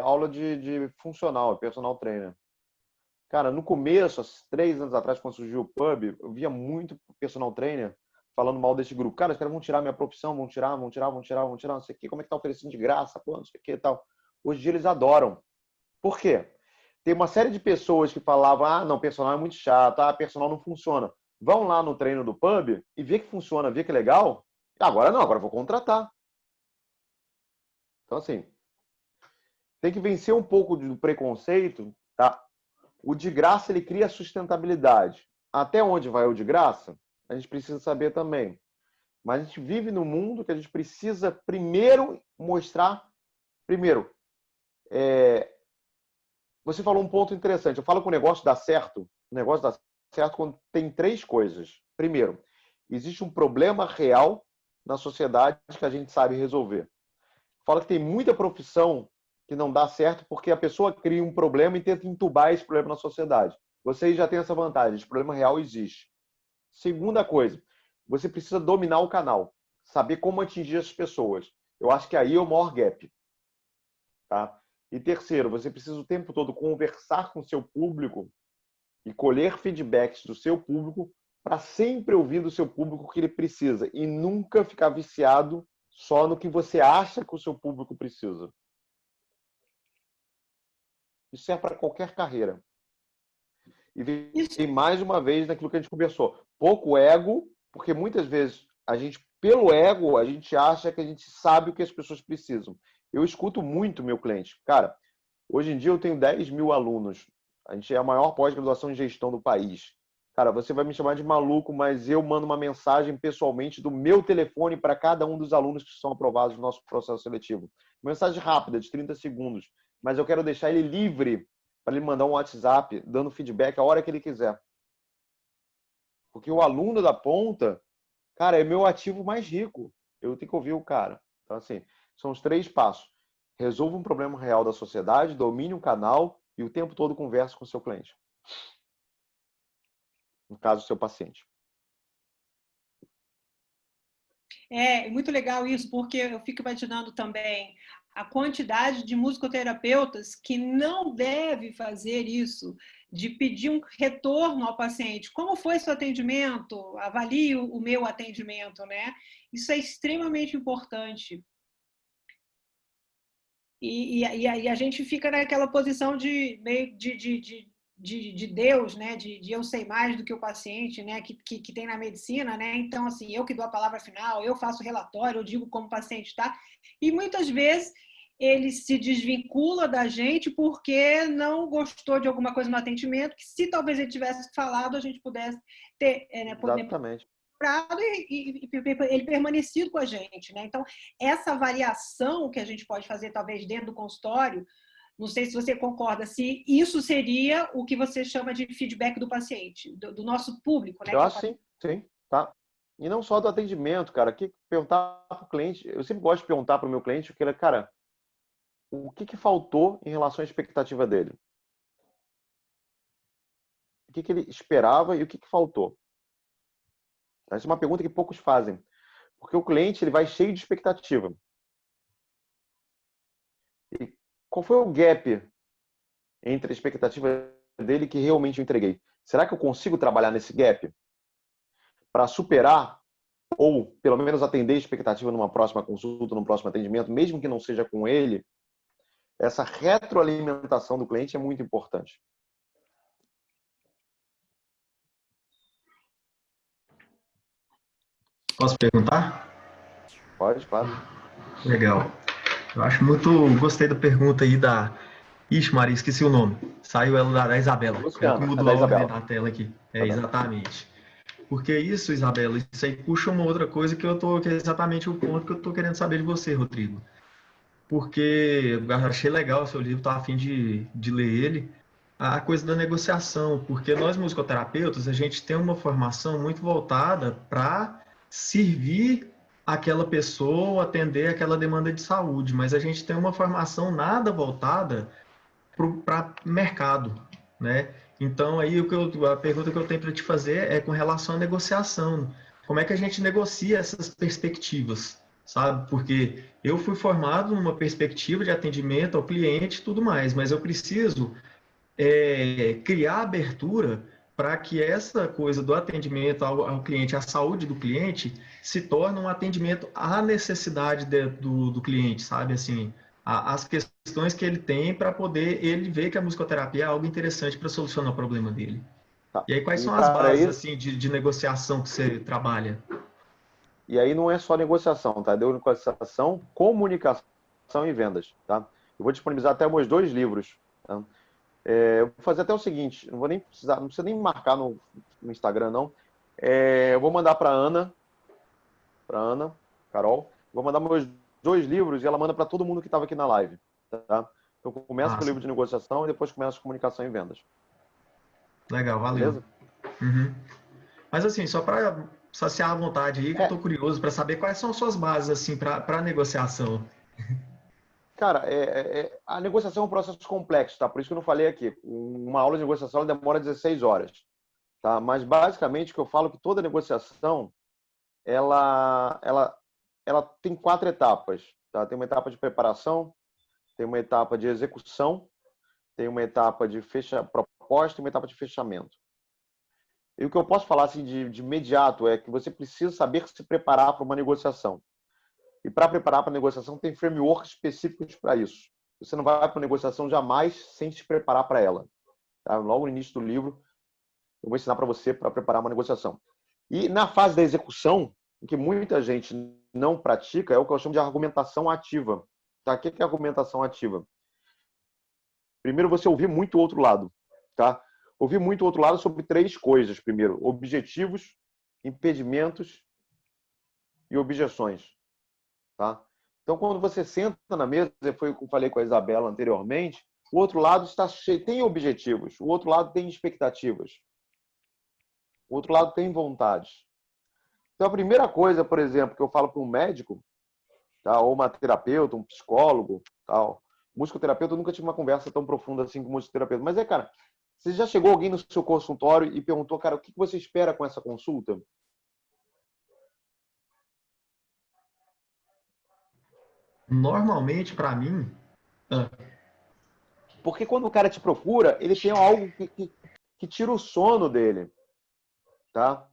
B: aula de funcional, personal trainer. Cara, no começo, há 3 anos atrás, quando surgiu o Pub, eu via muito personal trainer falando mal desse grupo. Cara, os caras vão tirar minha profissão, vão tirar, não sei o quê, como é que tá oferecendo de graça, pô, não sei o quê e tal. Hoje em dia eles adoram. Por quê? Tem uma série de pessoas que falavam, não, personal é muito chato, personal não funciona. Vão lá no treino do Pub e vê que funciona, vê que é legal. Agora não, agora eu vou contratar. Então, assim, tem que vencer um pouco do preconceito, tá? O de graça, ele cria sustentabilidade. Até onde vai o de graça? A gente precisa saber também. Mas a gente vive num mundo que a gente precisa primeiro mostrar... Primeiro, você falou um ponto interessante. Eu falo que o negócio dá certo. O negócio dá certo quando tem 3 coisas. Primeiro, existe um problema real na sociedade que a gente sabe resolver. Falo que tem muita profissão que não dá certo porque a pessoa cria um problema e tenta entubar esse problema na sociedade. Vocês já têm essa vantagem. Esse problema real existe. Segunda coisa, você precisa dominar o canal. Saber como atingir as pessoas. Eu acho que aí é o maior gap. Tá? E terceiro, você precisa o tempo todo conversar com o seu público e colher feedbacks do seu público para sempre ouvir do seu público o que ele precisa e nunca ficar viciado só no que você acha que o seu público precisa. Isso serve para qualquer carreira. E vem mais uma vez naquilo que a gente conversou. Pouco ego, porque muitas vezes pelo ego, a gente acha que a gente sabe o que as pessoas precisam. Eu escuto muito meu cliente. Cara, hoje em dia eu tenho 10 mil alunos. A gente é a maior pós-graduação em gestão do país. Cara, você vai me chamar de maluco, mas eu mando uma mensagem pessoalmente do meu telefone para cada um dos alunos que são aprovados no nosso processo seletivo. Mensagem rápida, de 30 segundos. Mas eu quero deixar ele livre para ele mandar um WhatsApp, dando feedback a hora que ele quiser. Porque o aluno da ponta, cara, é meu ativo mais rico. Eu tenho que ouvir o cara. Então, assim, são os 3 passos. Resolva um problema real da sociedade, domine o canal e o tempo todo converse com o seu cliente. No caso, o seu paciente.
E: É muito legal isso, porque eu fico imaginando também a quantidade de musicoterapeutas que não deve fazer isso, de pedir um retorno ao paciente. Como foi seu atendimento? Avalie o meu atendimento, né? Isso é extremamente importante. E a gente fica naquela posição de Deus, né? De eu sei mais do que o paciente, né? Que tem na medicina, né? Então, assim, eu que dou a palavra final, eu faço relatório, eu digo como o paciente está. E muitas vezes ele se desvincula da gente porque não gostou de alguma coisa no atendimento, que se talvez ele tivesse falado, a gente pudesse ter, né,
B: Exatamente.
E: e ele permanecido com a gente, né? Então, essa variação que a gente pode fazer, talvez, dentro do consultório, não sei se você concorda, se isso seria o que você chama de feedback do paciente, do nosso público, né?
B: Eu acho sim, tá. E não só do atendimento, cara. Que perguntar para o cliente, eu sempre gosto de perguntar para o meu cliente, porque, cara, o que faltou em relação à expectativa dele? O que ele esperava e o que faltou? Essa é uma pergunta que poucos fazem. Porque o cliente ele vai cheio de expectativa. E qual foi o gap entre a expectativa dele que realmente eu entreguei? Será que eu consigo trabalhar nesse gap para superar ou pelo menos atender a expectativa numa próxima consulta, num próximo atendimento, mesmo que não seja com ele? Essa retroalimentação do cliente é muito importante.
F: Posso perguntar?
B: Pode, claro.
F: Legal. Eu acho muito... Gostei da pergunta aí da... Ixi, Maria, esqueci o nome. Saiu ela da Isabela.
B: Luciana,
F: Mudou
B: da
F: a ordem
B: Isabela.
F: da tela aqui. Exatamente. Porque isso, Isabela, isso aí puxa uma outra coisa que é exatamente o ponto que eu estou querendo saber de você, Rodrigo. Porque eu achei legal o seu livro, estou a fim de ler ele, a coisa da negociação, porque nós musicoterapeutas, a gente tem uma formação muito voltada para servir aquela pessoa, atender aquela demanda de saúde, mas a gente tem uma formação nada voltada para mercado, né? Então, aí a pergunta que eu tenho para te fazer é com relação à negociação. Como é que a gente negocia essas perspectivas, sabe? Porque eu fui formado numa perspectiva de atendimento ao cliente e tudo mais, mas eu preciso criar abertura para que essa coisa do atendimento ao cliente, a saúde do cliente, se torne um atendimento à necessidade do cliente, sabe? Assim, as questões que ele tem para poder ele ver que a musicoterapia é algo interessante para solucionar o problema dele.
B: Tá.
F: E aí, quais são as bases assim, de negociação que você trabalha?
B: E aí não é só negociação, tá? Deu negociação, comunicação e vendas, tá? Eu vou disponibilizar até meus 2 livros, tá? Eu vou fazer até o seguinte, não precisa nem marcar no Instagram, não. Eu vou mandar para Ana, Carol, vou mandar meus 2 livros e ela manda para todo mundo que estava aqui na live, tá? Então começa com o livro de negociação e depois começa com comunicação e vendas.
F: Legal, valeu.
B: Beleza?
F: Uhum. Mas assim, só para saciar a vontade aí, que eu tô curioso para saber quais são as suas bases assim para negociação.
B: Cara, a negociação é um processo complexo, tá? Por isso que eu não falei aqui. Uma aula de negociação ela demora 16 horas, tá? Mas basicamente o que eu falo é que toda negociação ela tem 4 etapas, tá? Tem uma etapa de preparação, tem uma etapa de execução, tem uma etapa de proposta e uma etapa de fechamento. E o que eu posso falar assim de imediato é que você precisa saber se preparar para uma negociação. E para preparar para a negociação tem frameworks específicos para isso. Você não vai para uma negociação jamais sem se preparar para ela. Tá? Logo no início do livro, eu vou ensinar para você para preparar uma negociação. E na fase da execução, o que muita gente não pratica é o que eu chamo de argumentação ativa. Tá? O que é argumentação ativa? Primeiro, você ouvir muito o outro lado. Tá? Ouvir muito o outro lado sobre 3 coisas. Primeiro, objetivos, impedimentos e objeções. Tá? Então, quando você senta na mesa, foi o que eu falei com a Isabela anteriormente, o outro lado está cheio, tem objetivos, o outro lado tem expectativas, o outro lado tem vontades. Então, a primeira coisa, por exemplo, que eu falo para um médico, tá? Ou uma terapeuta, um psicólogo, tal. Musicoterapeuta, eu nunca tive uma conversa tão profunda assim com musicoterapeuta. Mas cara, você já chegou alguém no seu consultório e perguntou, cara, o que você espera com essa consulta?
F: Normalmente, para mim...
B: Porque quando o cara te procura, ele tem algo que tira o sono dele. Tá?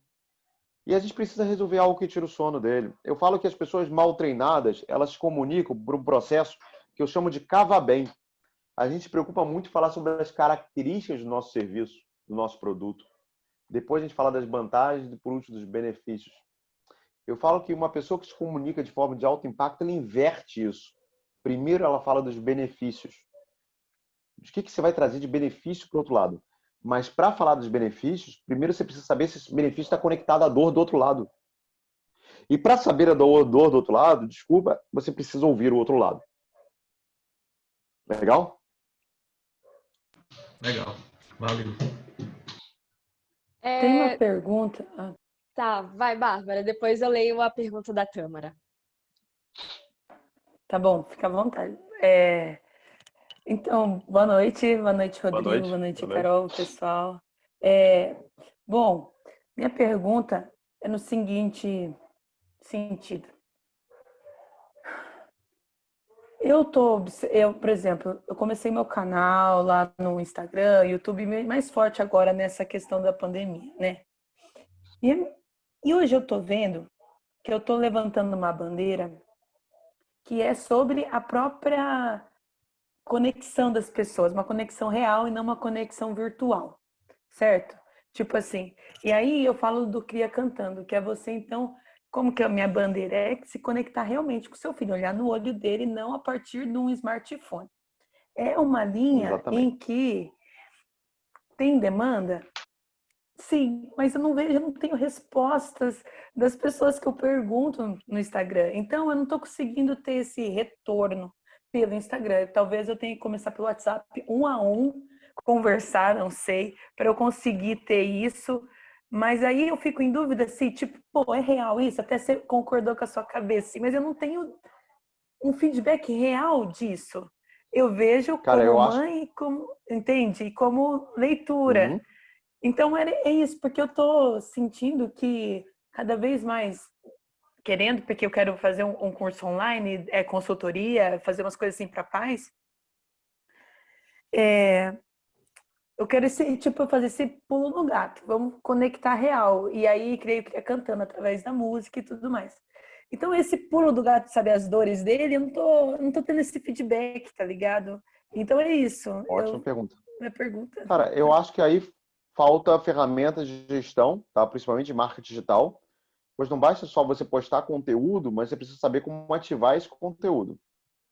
B: E a gente precisa resolver algo que tira o sono dele. Eu falo que as pessoas mal treinadas, elas se comunicam por um processo que eu chamo de cava bem. A gente se preocupa muito em falar sobre as características do nosso serviço, do nosso produto. Depois a gente fala das vantagens e, por último, dos benefícios. Eu falo que uma pessoa que se comunica de forma de alto impacto, ela inverte isso. Primeiro ela fala dos benefícios. De que você vai trazer de benefício para o outro lado. Mas para falar dos benefícios, primeiro você precisa saber se esse benefício está conectado à dor do outro lado. E para saber a dor do outro lado, desculpa, você precisa ouvir o outro lado. Legal?
F: Legal. Valeu.
G: Tem uma pergunta.
A: Tá, vai, Bárbara. Depois eu leio a pergunta da Tâmara.
G: Tá bom, fica à vontade. Então, boa noite, Rodrigo, boa noite, Carol, pessoal. Bom, minha pergunta é no seguinte sentido. Por exemplo, eu comecei meu canal lá no Instagram, YouTube, mais forte agora nessa questão da pandemia, né? E hoje eu tô vendo que eu tô levantando uma bandeira que é sobre a própria conexão das pessoas, uma conexão real e não uma conexão virtual, certo? Tipo assim, e aí eu falo do Cria Cantando, que é você então, como que a minha bandeira é se conectar realmente com o seu filho, olhar no olho dele, não a partir de um smartphone. É uma linha em que tem demanda? Sim, mas eu não tenho respostas das pessoas que eu pergunto no Instagram. Então, eu não estou conseguindo ter esse retorno pelo Instagram. Talvez eu tenha que começar pelo WhatsApp, 1 a 1, conversar, não sei, para eu conseguir ter isso. Mas aí eu fico em dúvida se, tipo, pô, é real isso? Até você concordou com a sua cabeça, mas eu não tenho um feedback real disso. Eu vejo como mãe, como, entende? E como leitura.
B: Uhum.
G: Então é isso, porque eu tô sentindo que cada vez mais querendo, porque eu quero fazer um curso online, consultoria, fazer umas coisas assim para pais. Eu quero fazer esse pulo no gato, vamos conectar real. E aí creio que é cantando através da música e tudo mais. Então esse pulo do gato, saber as dores dele, eu não tô tendo esse feedback, tá ligado? Então é isso.
B: Ótima pergunta.
G: Minha pergunta.
B: Cara, eu acho que aí falta ferramentas de gestão, tá? Principalmente de marketing digital. Pois não basta só você postar conteúdo, mas você precisa saber como ativar esse conteúdo.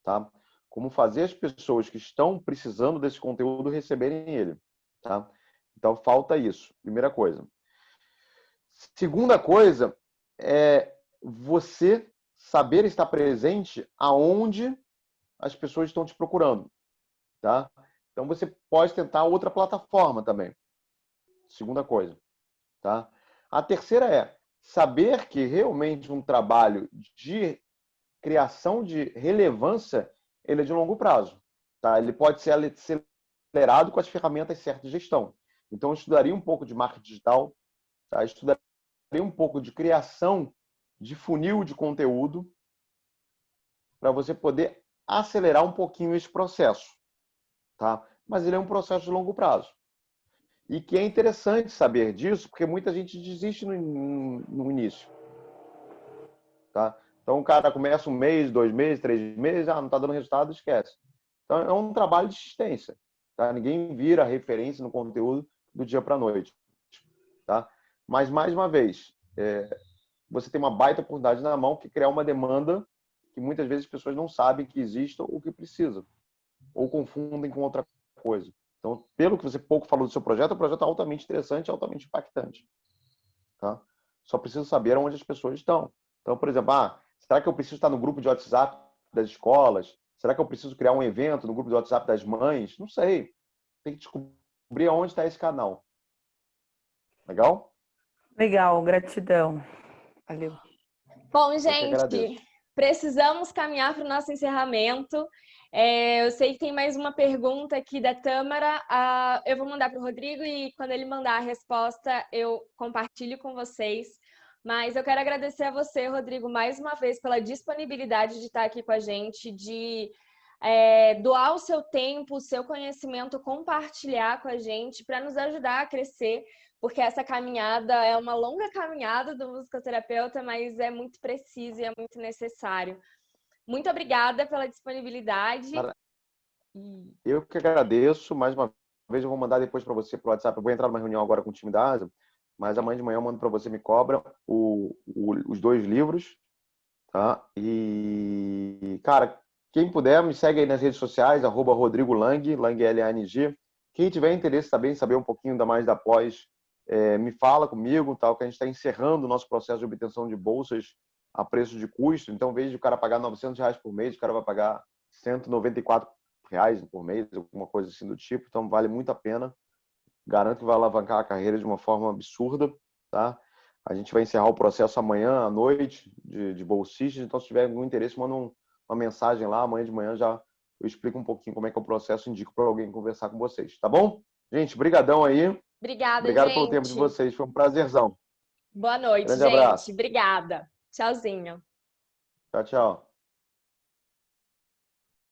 B: tá? Como fazer as pessoas que estão precisando desse conteúdo receberem ele, tá? Então, falta isso, primeira coisa. Segunda coisa é você saber estar presente aonde as pessoas estão te procurando, tá? Então, você pode tentar outra plataforma também. Segunda coisa, tá? A terceira é saber que realmente um trabalho de criação de relevância, ele é de longo prazo, tá? Ele pode ser acelerado com as ferramentas certas de gestão. Então, eu estudaria um pouco de marketing digital, tá? Estudaria um pouco de criação de funil de conteúdo para você poder acelerar um pouquinho esse processo, tá? Mas ele é um processo de longo prazo. E que é interessante saber disso, porque muita gente desiste no início, tá? Então, o cara começa 1 mês, 2 meses, 3 meses, não está dando resultado, esquece. Então, é um trabalho de insistência, tá? Ninguém vira referência no conteúdo do dia para a noite, tá? Mas, mais uma vez, você tem uma baita oportunidade na mão que é criar uma demanda que muitas vezes as pessoas não sabem que existe ou que precisa, ou confundem com outra coisa. Então, pelo que você pouco falou do seu projeto, o projeto é altamente interessante e altamente impactante, tá? Só preciso saber onde as pessoas estão. Então, por exemplo, será que eu preciso estar no grupo de WhatsApp das escolas? Será que eu preciso criar um evento no grupo de WhatsApp das mães? Não sei. Tem que descobrir aonde está esse canal. Legal?
G: Legal, gratidão. Valeu.
A: Bom,
B: Eu que agradeço.
A: gente, precisamos caminhar para o nosso encerramento. Eu sei que tem mais uma pergunta aqui da Tâmara. Eu vou mandar para o Rodrigo e quando ele mandar a resposta, eu compartilho com vocês. Mas eu quero agradecer a você, Rodrigo, mais uma vez pela disponibilidade de estar aqui com a gente, de doar o seu tempo, o seu conhecimento, compartilhar com a gente para nos ajudar a crescer, porque essa caminhada é uma longa caminhada do musicoterapeuta, mas é muito preciso e é muito necessário. Muito obrigada pela disponibilidade.
B: Eu que agradeço. Mais uma vez, eu vou mandar depois para você pelo WhatsApp. Eu vou entrar numa reunião agora com o time da ASA, mas amanhã de manhã eu mando para você, me cobra os 2 livros, tá? E, cara, quem puder, me segue aí nas redes sociais, @Rodrigo Lang, Lang L-A-N-G. Quem tiver interesse também em saber um pouquinho mais da pós, me fala comigo, tal, que a gente está encerrando o nosso processo de obtenção de bolsas a preço de custo. Então, em vez de o cara pagar R$900 por mês, o cara vai pagar R$194 por mês, alguma coisa assim do tipo. Então, vale muito a pena. Garanto que vai alavancar a carreira de uma forma absurda, tá? A gente vai encerrar o processo amanhã à noite de bolsistas. Então, se tiver algum interesse, manda uma mensagem lá. Amanhã de manhã já eu explico um pouquinho como é que é o processo, indico para alguém conversar com vocês, tá bom? Gente, brigadão aí.
A: Obrigada,
B: Obrigado
A: gente.
B: pelo tempo de vocês. Foi um prazerzão.
A: Boa noite,
B: Grande
A: gente.
B: abraço.
A: Obrigada. Tchauzinho.
B: Tchau, tchau.